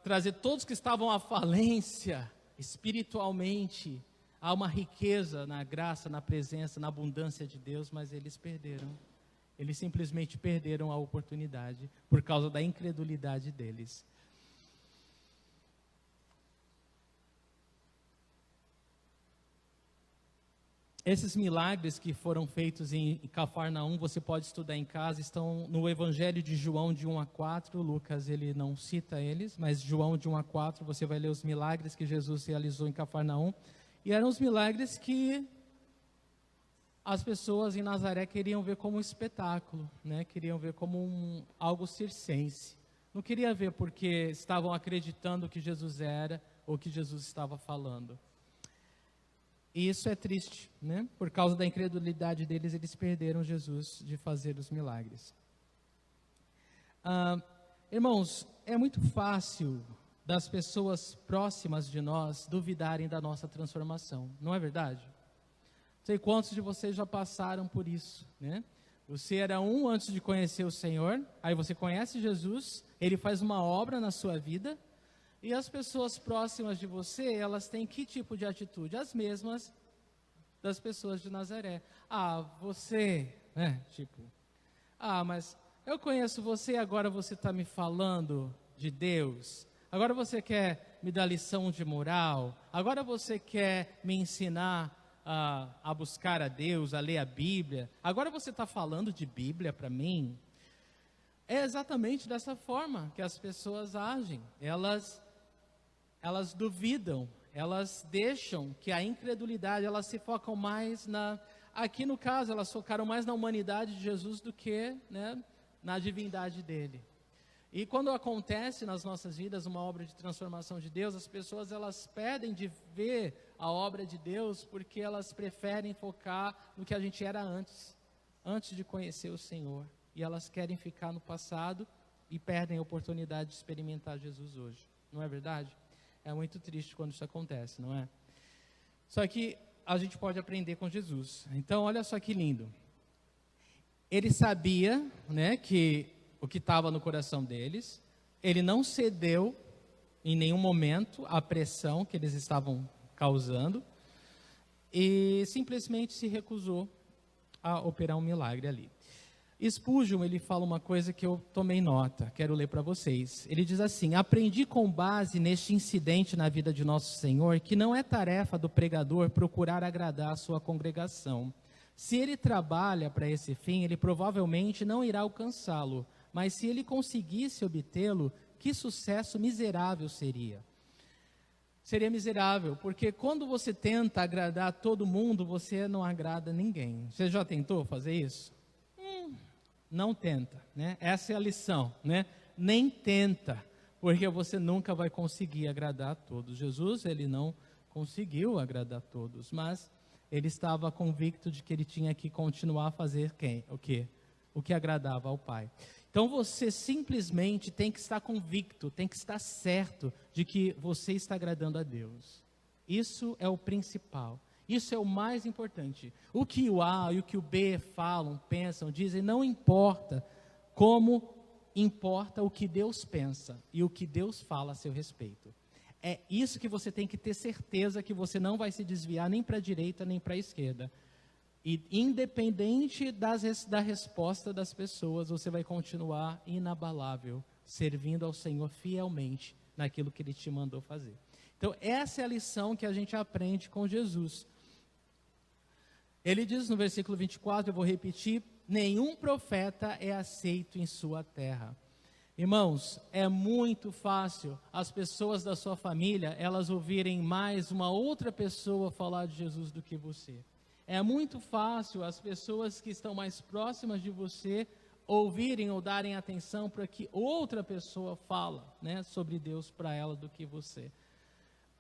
trazer todos que estavam à falência espiritualmente, há uma riqueza na graça, na presença, na abundância de Deus, mas eles perderam. Eles simplesmente perderam a oportunidade por causa da incredulidade deles. Esses milagres que foram feitos em Cafarnaum, você pode estudar em casa, estão no Evangelho de João de 1 a 4, Lucas ele não cita eles, mas João de 1 a 4, você vai ler os milagres que Jesus realizou em Cafarnaum, e eram os milagres que as pessoas em Nazaré queriam ver como um espetáculo, né? Queriam ver como algo circense, não queria ver porque estavam acreditando que Jesus era, ou que Jesus estava falando. E isso é triste, né? Por causa da incredulidade deles, eles perderam Jesus de fazer os milagres. Irmãos, é muito fácil das pessoas próximas de nós duvidarem da nossa transformação, não é verdade? Não sei quantos de vocês já passaram por isso, né? Você era antes de conhecer o Senhor, aí você conhece Jesus, Ele faz uma obra na sua vida, e as pessoas próximas de você, elas têm que tipo de atitude? As mesmas das pessoas de Nazaré. Você, né? Mas eu conheço você e agora você está me falando de Deus. Agora você quer me dar lição de moral. Agora você quer me ensinar a buscar a Deus, a ler a Bíblia. Agora você está falando de Bíblia para mim. É exatamente dessa forma que as pessoas agem. Elas duvidam, elas deixam que a incredulidade, elas se focam mais aqui no caso, elas focaram mais na humanidade de Jesus do que, né, na divindade dele. E quando acontece nas nossas vidas uma obra de transformação de Deus, as pessoas elas pedem de ver a obra de Deus porque elas preferem focar no que a gente era antes de conhecer o Senhor. E elas querem ficar no passado e perdem a oportunidade de experimentar Jesus hoje. Não é verdade? É muito triste quando isso acontece, não é? Só que a gente pode aprender com Jesus. Então, olha só que lindo. Ele sabia, né, que o que estava no coração deles. Ele não cedeu em nenhum momento à pressão que eles estavam causando. E simplesmente se recusou a operar um milagre ali. Spurgeon, ele fala uma coisa que eu tomei nota, quero ler para vocês. Ele diz assim: aprendi com base neste incidente na vida de nosso Senhor, que não é tarefa do pregador procurar agradar a sua congregação. Se ele trabalha para esse fim, ele provavelmente não irá alcançá-lo, mas se ele conseguisse obtê-lo, que sucesso miserável seria. Seria miserável, porque quando você tenta agradar todo mundo, você não agrada ninguém. Você já tentou fazer isso? Não tenta, né? Essa é a lição, né? Nem tenta, porque você nunca vai conseguir agradar a todos. Jesus, ele não conseguiu agradar a todos, mas ele estava convicto de que ele tinha que continuar a fazer o quê? O que agradava ao Pai. Então você simplesmente tem que estar convicto, tem que estar certo de que você está agradando a Deus. Isso é o principal. Isso é o mais importante. O que o A e o que o B falam, pensam, dizem, não importa, como importa o que Deus pensa e o que Deus fala a seu respeito. É isso que você tem que ter certeza que você não vai se desviar nem para a direita nem para a esquerda. E independente da resposta das pessoas, você vai continuar inabalável, servindo ao Senhor fielmente naquilo que Ele te mandou fazer. Então essa é a lição que a gente aprende com Jesus. Ele diz no versículo 24, eu vou repetir: nenhum profeta é aceito em sua terra. Irmãos, é muito fácil as pessoas da sua família, elas ouvirem mais uma outra pessoa falar de Jesus do que você. É muito fácil as pessoas que estão mais próximas de você ouvirem ou darem atenção para que outra pessoa fala, né, sobre Deus para ela do que você.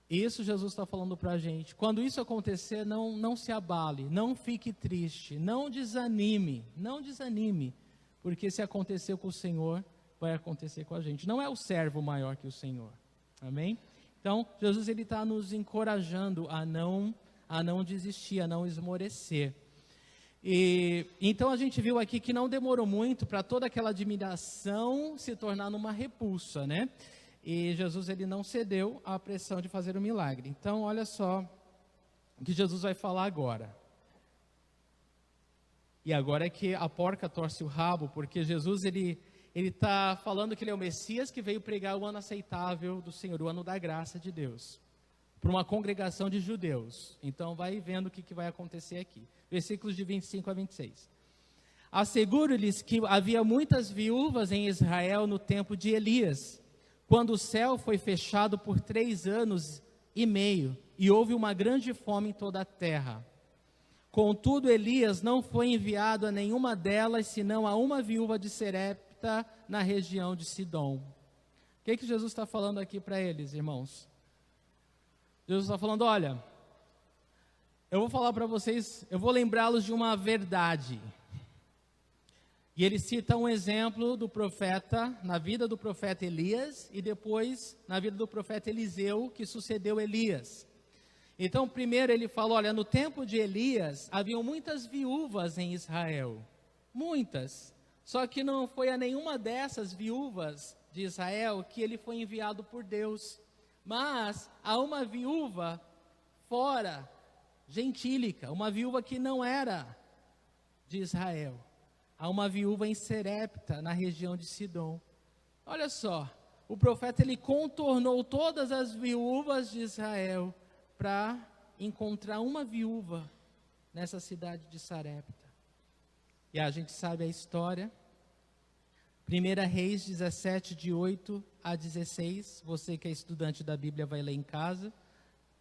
Isso Jesus está falando para a gente. Quando isso acontecer, não se abale, não fique triste, não desanime, porque se aconteceu com o Senhor, vai acontecer com a gente. Não é o servo maior que o Senhor, amém? Então, Jesus ele está nos encorajando a não desistir, a não esmorecer. E então a gente viu aqui que não demorou muito para toda aquela admiração se tornar numa repulsa, né? E Jesus ele não cedeu à pressão de fazer o milagre. Então, olha só o que Jesus vai falar agora. E agora é que a porca torce o rabo, porque Jesus ele está falando que ele é o Messias que veio pregar o ano aceitável do Senhor, o ano da graça de Deus, para uma congregação de judeus. Então, vai vendo o que vai acontecer aqui. Versículos de 25 a 26. Asseguro-lhes que havia muitas viúvas em Israel no tempo de Elias, quando o céu foi fechado por 3 anos e meio, e houve uma grande fome em toda a terra. Contudo, Elias não foi enviado a nenhuma delas, senão a uma viúva de Serepta, na região de Sidom. O que Jesus está falando aqui para eles, irmãos? Jesus está falando, olha, eu vou falar para vocês, eu vou lembrá-los de uma verdade. E ele cita um exemplo do profeta, na vida do profeta Elias, e depois na vida do profeta Eliseu, que sucedeu Elias. Então, primeiro ele fala, olha, no tempo de Elias, haviam muitas viúvas em Israel. Muitas. Só que não foi a nenhuma dessas viúvas de Israel que ele foi enviado por Deus. Mas há uma viúva fora, gentílica, uma viúva que não era de Israel. Há uma viúva em Serepta, na região de Sidom. Olha só, o profeta ele contornou todas as viúvas de Israel para encontrar uma viúva nessa cidade de Sarepta. E a gente sabe a história. 1 Reis 17, de 8 a 16. Você que é estudante da Bíblia vai ler em casa.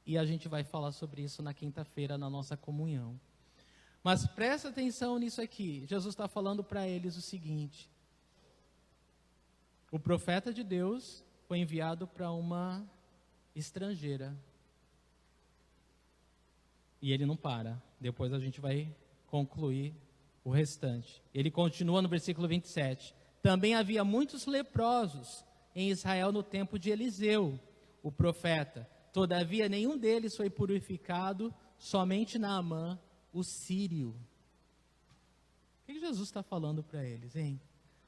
E a gente vai falar sobre isso na quinta-feira, na nossa comunhão. Mas presta atenção nisso aqui. Jesus está falando para eles o seguinte: o profeta de Deus foi enviado para uma estrangeira. E ele não para. Depois a gente vai concluir o restante. Ele continua no versículo 27. Também havia muitos leprosos em Israel no tempo de Eliseu, o profeta. Todavia nenhum deles foi purificado, somente Naamã, o sírio. O que Jesus está falando para eles, hein?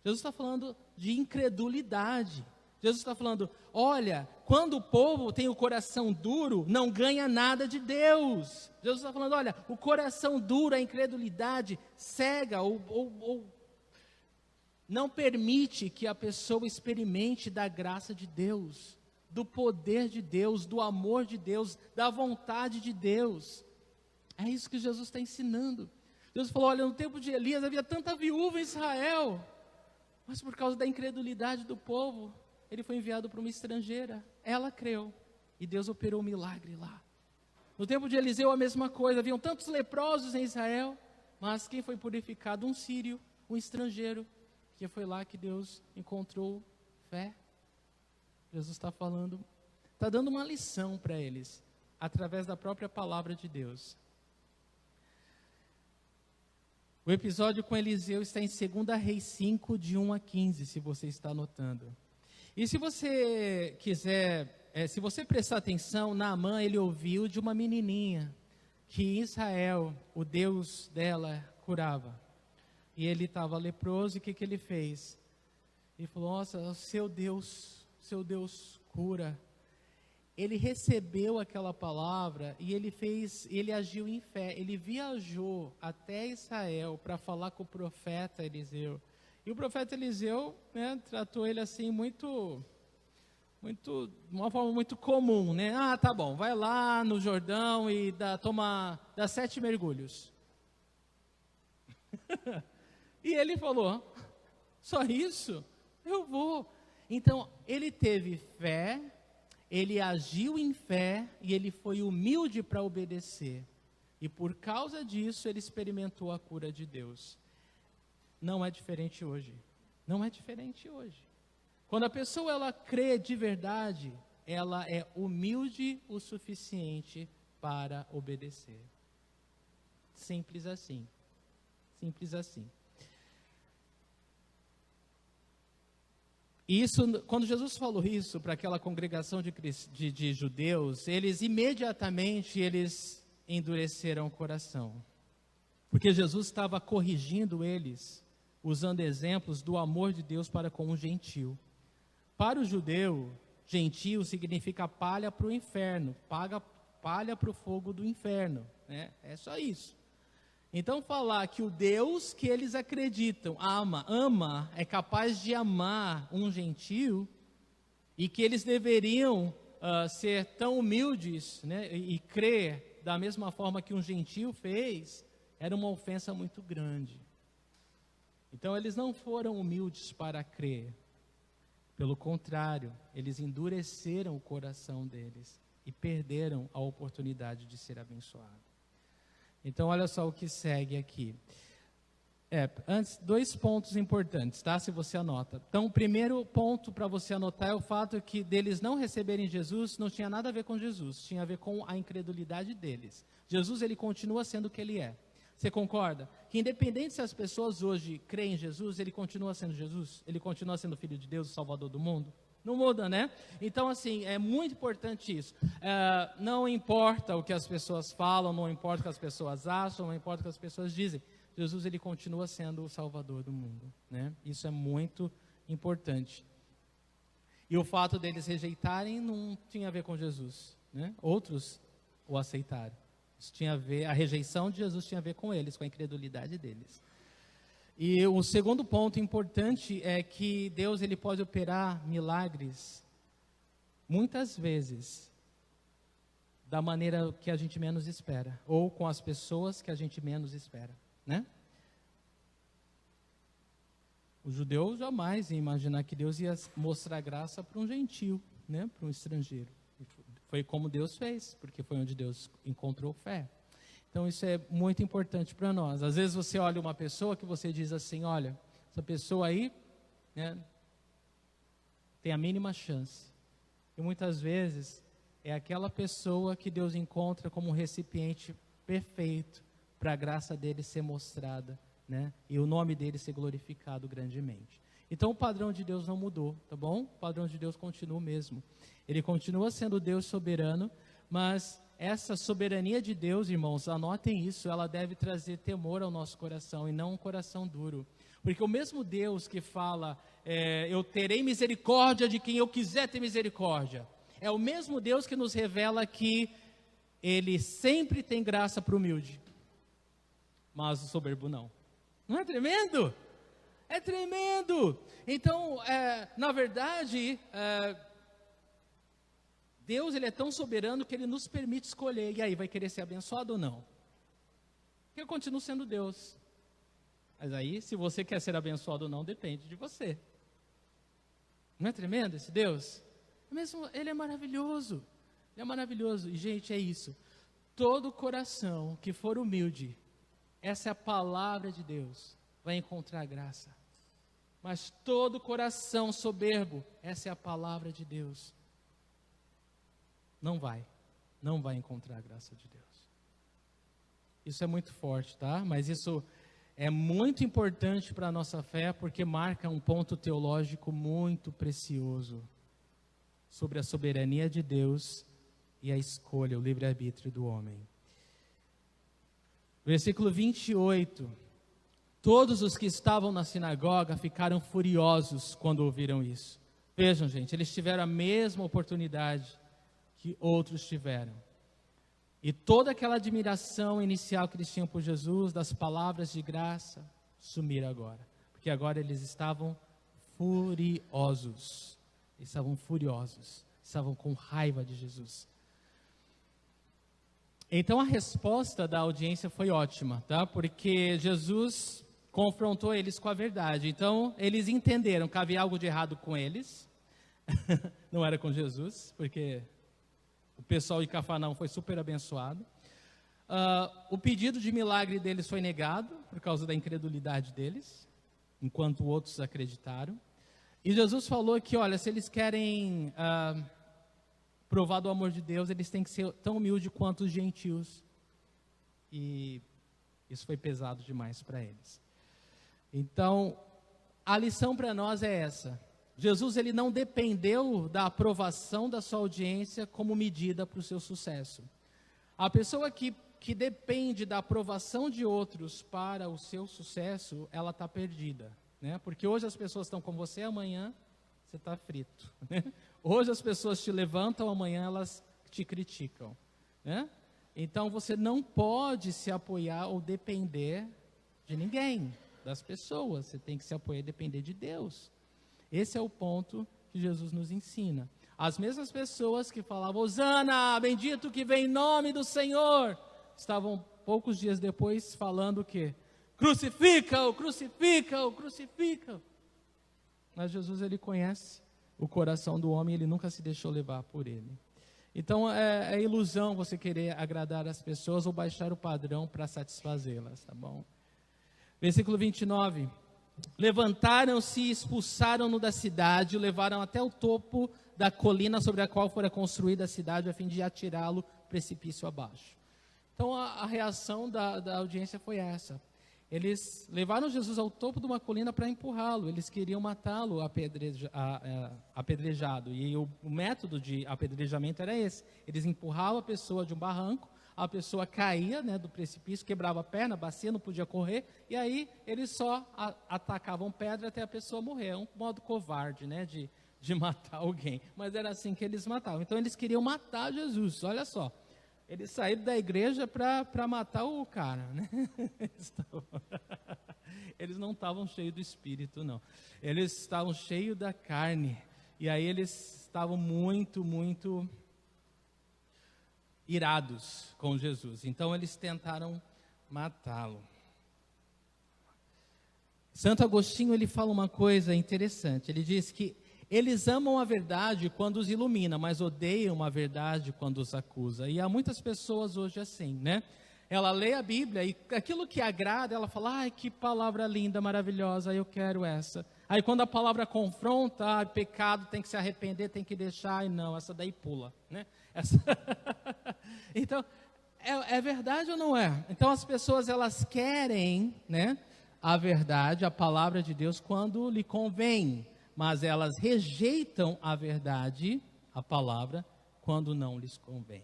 Jesus está falando de incredulidade. Jesus está falando, olha, quando o povo tem o coração duro, não ganha nada de Deus. Jesus está falando, olha, o coração duro, a incredulidade, cega ou não permite que a pessoa experimente da graça de Deus, do poder de Deus, do amor de Deus, da vontade de Deus. É isso que Jesus está ensinando. Deus falou, olha, no tempo de Elias havia tanta viúva em Israel, mas por causa da incredulidade do povo, ele foi enviado para uma estrangeira. Ela creu e Deus operou um milagre lá. No tempo de Eliseu a mesma coisa, haviam tantos leprosos em Israel, mas quem foi purificado? Um sírio, um estrangeiro, que foi lá que Deus encontrou fé. Jesus está falando, está dando uma lição para eles, através da própria palavra de Deus. O episódio com Eliseu está em 2 Reis 5, de 1 a 15, se você está anotando. E se você quiser, se você prestar atenção, Naamã, ele ouviu de uma menininha, que Israel, o Deus dela, curava. E ele estava leproso, e o que ele fez? Ele falou, nossa, seu Deus cura. Ele recebeu aquela palavra e ele agiu em fé. Ele viajou até Israel para falar com o profeta Eliseu. E o profeta Eliseu, né, tratou ele assim de uma forma muito comum, né? Ah, tá bom, vai lá no Jordão e dá 7 mergulhos. E ele falou, só isso? Eu vou. Então, ele teve fé, ele agiu em fé e ele foi humilde para obedecer. E por causa disso, ele experimentou a cura de Deus. Não é diferente hoje. Não é diferente hoje. Quando a pessoa ela crê de verdade, ela é humilde o suficiente para obedecer. Simples assim. Simples assim. E isso, quando Jesus falou isso para aquela congregação de judeus, eles imediatamente endureceram o coração. Porque Jesus estava corrigindo eles, usando exemplos do amor de Deus para com o gentil. Para o judeu, gentil significa palha para o inferno, palha para o fogo do inferno, né? É só isso. Então falar que o Deus que eles acreditam ama, é capaz de amar um gentil, e que eles deveriam ser tão humildes, né, e crer da mesma forma que um gentil fez, era uma ofensa muito grande. Então eles não foram humildes para crer. Pelo contrário, eles endureceram o coração deles e perderam a oportunidade de ser abençoados. Então, olha só o que segue aqui. Antes, 2 pontos importantes, tá? Se você anota. Então, o primeiro ponto para você anotar é o fato que deles não receberem Jesus não tinha nada a ver com Jesus, tinha a ver com a incredulidade deles. Jesus, ele continua sendo o que ele é. Você concorda? Que independente se as pessoas hoje creem em Jesus, ele continua sendo Jesus? Ele continua sendo Filho de Deus, o Salvador do mundo? Não muda, né? Então, assim, é muito importante isso. Não importa o que as pessoas falam, não importa o que as pessoas acham, não importa o que as pessoas dizem. Jesus, ele continua sendo o Salvador do mundo, né? Isso é muito importante. E o fato deles rejeitarem não tinha a ver com Jesus, né? Outros o aceitaram. Isso tinha a ver, a rejeição de Jesus tinha a ver com eles, com a incredulidade deles. E o segundo ponto importante é que Deus ele pode operar milagres muitas vezes da maneira que a gente menos espera, ou com as pessoas que a gente menos espera, né? O judeu jamais ia imaginar que Deus ia mostrar graça para um gentil, né? Para um estrangeiro. Foi como Deus fez, porque foi onde Deus encontrou fé. Então isso é muito importante para nós. Às vezes você olha uma pessoa que você diz assim, olha, essa pessoa aí, né, tem a mínima chance. E muitas vezes é aquela pessoa que Deus encontra como um recipiente perfeito para a graça dele ser mostrada, né, e o nome dele ser glorificado grandemente. Então o padrão de Deus não mudou, tá bom? O padrão de Deus continua o mesmo. Ele continua sendo Deus soberano, mas essa soberania de Deus, irmãos, anotem isso, ela deve trazer temor ao nosso coração e não um coração duro. Porque o mesmo Deus que fala, eu terei misericórdia de quem eu quiser ter misericórdia, é o mesmo Deus que nos revela que Ele sempre tem graça para o humilde, mas o soberbo não. Não é tremendo? É tremendo. Então, na verdade, Deus, Ele é tão soberano que Ele nos permite escolher. E aí, vai querer ser abençoado ou não? Porque eu continuo sendo Deus. Mas aí, se você quer ser abençoado ou não, depende de você. Não é tremendo esse Deus? Ele é maravilhoso. Ele é maravilhoso. E, gente, é isso. Todo coração que for humilde, essa é a palavra de Deus, vai encontrar graça. Mas todo coração soberbo, essa é a palavra de Deus, não vai encontrar a graça de Deus. Isso é muito forte, tá? Mas isso é muito importante para a nossa fé, porque marca um ponto teológico muito precioso sobre a soberania de Deus e a escolha, o livre-arbítrio do homem. Versículo 28. Todos os que estavam na sinagoga ficaram furiosos quando ouviram isso. Vejam, gente, eles tiveram a mesma oportunidade que outros tiveram. E toda aquela admiração inicial que eles tinham por Jesus, das palavras de graça, sumiram agora. Porque agora eles estavam furiosos. Eles estavam furiosos. Estavam com raiva de Jesus. Então a resposta da audiência foi ótima, tá? Porque Jesus confrontou eles com a verdade. Então eles entenderam que havia algo de errado com eles. Não era com Jesus, porque o pessoal de Cafarnaum foi super abençoado. O pedido de milagre deles foi negado por causa da incredulidade deles, enquanto outros acreditaram. E Jesus falou que, olha, se eles querem provar do amor de Deus, eles têm que ser tão humildes quanto os gentios. E isso foi pesado demais para eles. Então, a lição para nós é essa. Jesus, ele não dependeu da aprovação da sua audiência como medida para o seu sucesso. A pessoa que depende da aprovação de outros para o seu sucesso, ela está perdida, né? Porque hoje as pessoas estão com você, amanhã você está frito, né? Hoje as pessoas te levantam, amanhã elas te criticam, né? Então você não pode se apoiar ou depender de ninguém, das pessoas. Você tem que se apoiar e depender de Deus. Esse é o ponto que Jesus nos ensina. As mesmas pessoas que falavam, Hosana, bendito que vem em nome do Senhor, estavam poucos dias depois falando o quê? Crucifica-o, crucifica-o, crucifica-o. Mas Jesus, ele conhece o coração do homem, ele nunca se deixou levar por ele. Então é ilusão você querer agradar as pessoas ou baixar o padrão para satisfazê-las, tá bom? Versículo 29. Levantaram-se e expulsaram-no da cidade, o levaram até o topo da colina sobre a qual fora construída a cidade, a fim de atirá-lo precipício abaixo. Então a reação da audiência foi essa. Eles levaram Jesus ao topo de uma colina para empurrá-lo. Eles queriam matá-lo apedrejado. E o método de apedrejamento era esse. Eles empurravam a pessoa de um barranco, a pessoa caía, né, do precipício, quebrava a perna, bacia, não podia correr. E aí eles só atacavam pedra até a pessoa morrer. É um modo covarde, né, de matar alguém. Mas era assim que eles matavam. Então eles queriam matar Jesus, olha só. Eles saíram da igreja para matar o cara, né? Eles não estavam cheios do Espírito, não. Eles estavam cheios da carne. E aí eles estavam muito, muito irados com Jesus. Então eles tentaram matá-lo. Santo Agostinho, ele fala uma coisa interessante. Ele diz que eles amam a verdade quando os ilumina, mas odeiam a verdade quando os acusa. E há muitas pessoas hoje assim, né? Ela lê a Bíblia e aquilo que agrada, ela fala, ai, que palavra linda, maravilhosa, eu quero essa. Aí quando a palavra confronta, pecado, tem que se arrepender, tem que deixar, ai não, essa daí pula, né? Então, é verdade ou não é? Então as pessoas, elas querem, né, a verdade, a palavra de Deus, quando lhe convém. Mas elas rejeitam a verdade, a palavra, quando não lhes convém.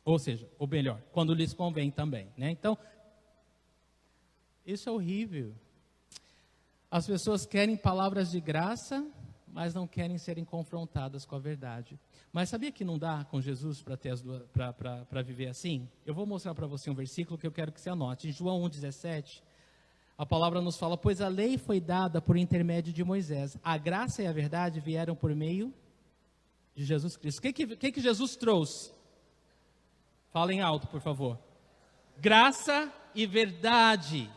Ou seja, ou melhor, quando lhes convém também, né? Então, isso é horrível. As pessoas querem palavras de graça, mas não querem serem confrontadas com a verdade. Mas sabia que não dá com Jesus para viver assim? Eu vou mostrar para você um versículo que eu quero que você anote. Em João 1,17, A palavra nos fala, pois a lei foi dada por intermédio de Moisés. A graça e a verdade vieram por meio de Jesus Cristo. O que Jesus trouxe? Falem alto, por favor. Graça e verdade.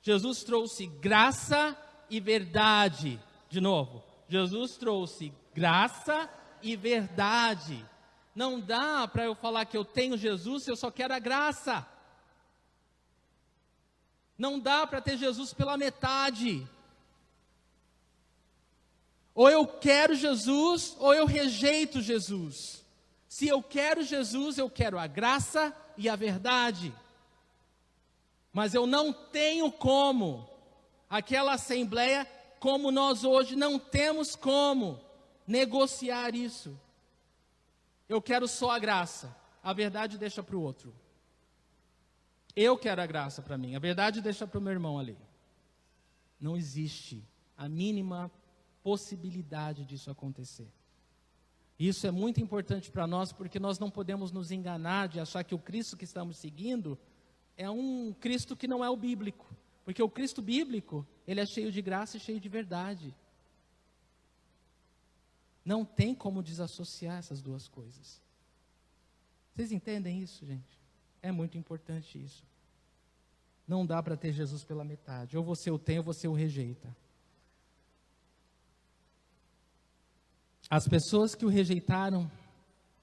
Jesus trouxe graça e verdade. De novo, Jesus trouxe graça e verdade. Não dá para eu falar que eu tenho Jesus se eu só quero a graça. Não dá para ter Jesus pela metade. Ou eu quero Jesus, ou eu rejeito Jesus. Se eu quero Jesus, eu quero a graça e a verdade. Mas eu não tenho como, aquela assembleia, como nós hoje não temos como negociar isso. Eu quero só a graça, a verdade deixa para o outro. Eu quero a graça para mim, a verdade deixa para o meu irmão ali. Não existe a mínima possibilidade disso acontecer. Isso é muito importante para nós, porque nós não podemos nos enganar de achar que o Cristo que estamos seguindo é um Cristo que não é o bíblico. Porque o Cristo bíblico, ele é cheio de graça e cheio de verdade. Não tem como desassociar essas duas coisas. Vocês entendem isso, gente? É muito importante isso. Não dá para ter Jesus pela metade. Ou você o tem ou você o rejeita. As pessoas que o rejeitaram,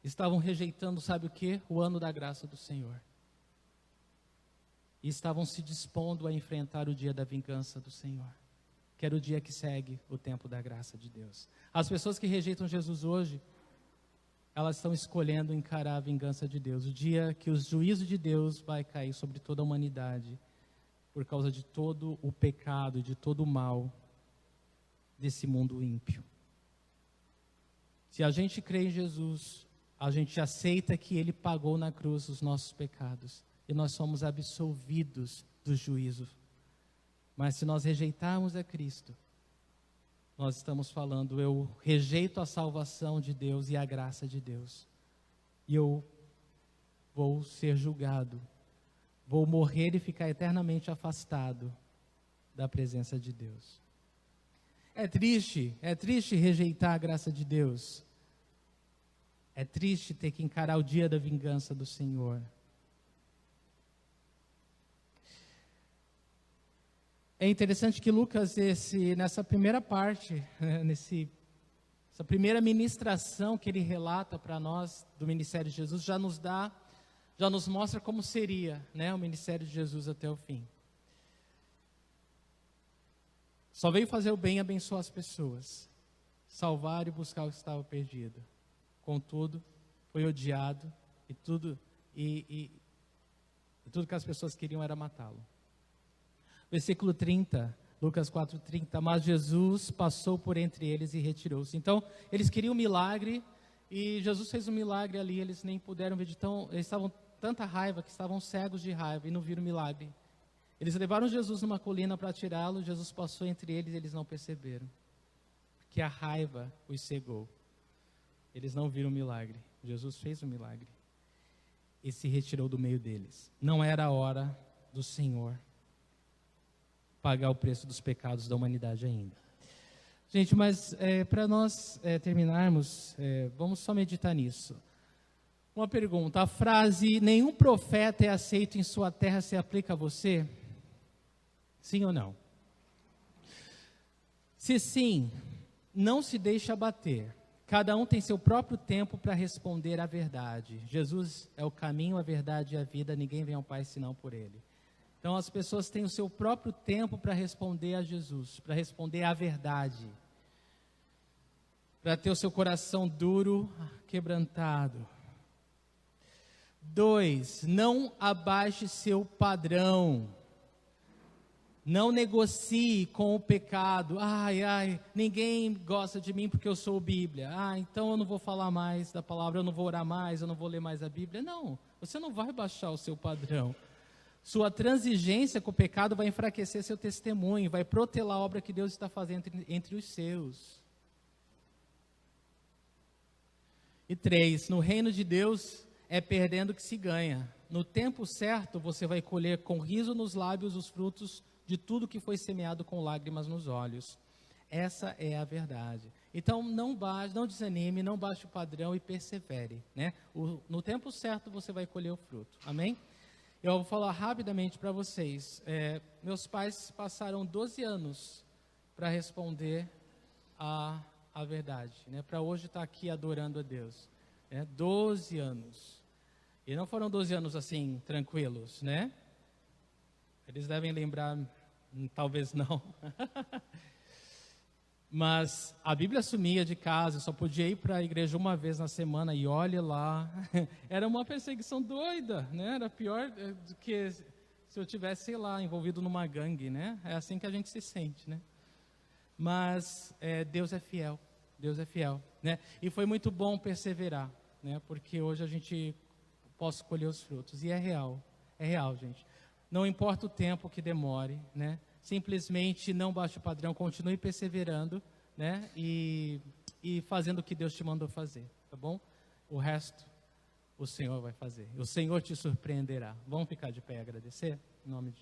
estavam rejeitando, sabe o quê? O ano da graça do Senhor. E estavam se dispondo a enfrentar o dia da vingança do Senhor, que era o dia que segue o tempo da graça de Deus. As pessoas que rejeitam Jesus hoje, elas estão escolhendo encarar a vingança de Deus, o dia que o juízo de Deus vai cair sobre toda a humanidade, por causa de todo o pecado, de todo o mal desse mundo ímpio. Se a gente crê em Jesus, a gente aceita que Ele pagou na cruz os nossos pecados, e nós somos absolvidos do juízo. Mas se nós rejeitarmos a Cristo, nós estamos falando, eu rejeito a salvação de Deus e a graça de Deus. E eu vou ser julgado, vou morrer e ficar eternamente afastado da presença de Deus. É triste rejeitar a graça de Deus. É triste ter que encarar o dia da vingança do Senhor. É interessante que Lucas, nessa primeira parte, essa primeira ministração que ele relata para nós do ministério de Jesus, já nos mostra como seria, né, o ministério de Jesus até o fim. Só veio fazer o bem e abençoar as pessoas, salvar e buscar o que estava perdido. Contudo, foi odiado e tudo que as pessoas queriam era matá-lo. Versículo 30, Lucas 4:30, mas Jesus passou por entre eles e retirou-se. Então, eles queriam um milagre, e Jesus fez um milagre ali, eles nem puderam ver, eles estavam tanta raiva, que estavam cegos de raiva, e não viram o milagre. Eles levaram Jesus numa colina para tirá-lo, Jesus passou entre eles e eles não perceberam, porque a raiva os cegou. Eles não viram o milagre, Jesus fez o milagre, e se retirou do meio deles. Não era a hora do Senhor pagar o preço dos pecados da humanidade ainda. Gente, mas para nós terminarmos, vamos só meditar nisso. Uma pergunta, a frase, nenhum profeta é aceito em sua terra, se aplica a você? Sim ou não? Se sim, não se deixe abater. Cada um tem seu próprio tempo para responder à verdade. Jesus é o caminho, a verdade e a vida, ninguém vem ao Pai senão por Ele. Então as pessoas têm o seu próprio tempo para responder a Jesus, para responder à verdade, para ter o seu coração duro, quebrantado. 2, não abaixe seu padrão, não negocie com o pecado. Ninguém gosta de mim porque eu sou Bíblia. Então eu não vou falar mais da palavra, eu não vou orar mais, eu não vou ler mais a Bíblia. Não, você não vai baixar o seu padrão. Sua transigência com o pecado vai enfraquecer seu testemunho, vai protelar a obra que Deus está fazendo entre os seus. E 3, no reino de Deus é perdendo que se ganha. No tempo certo você vai colher com riso nos lábios os frutos de tudo que foi semeado com lágrimas nos olhos. Essa é a verdade. Então, não desanime, não baixe o padrão e persevere, né? No tempo certo, você vai colher o fruto. Amém? Eu vou falar rapidamente para vocês. Meus pais passaram 12 anos para responder a verdade, né? Para hoje estar aqui adorando a Deus. 12 anos. E não foram 12 anos assim, tranquilos, né? Eles devem lembrar, talvez não. Mas a Bíblia sumia de casa, eu só podia ir para a igreja uma vez na semana e olhe lá. Era uma perseguição doida, né? Era pior do que se eu tivesse, sei lá, envolvido numa gangue, né? É assim que a gente se sente, né? Mas Deus é fiel, né? E foi muito bom perseverar, né? Porque hoje a gente pode colher os frutos. E é real, gente. Não importa o tempo que demore, né? Simplesmente não baixe o padrão, continue perseverando, né? E fazendo o que Deus te mandou fazer, tá bom? O resto, o Senhor vai fazer. O Senhor te surpreenderá. Vamos ficar de pé e agradecer? Em nome de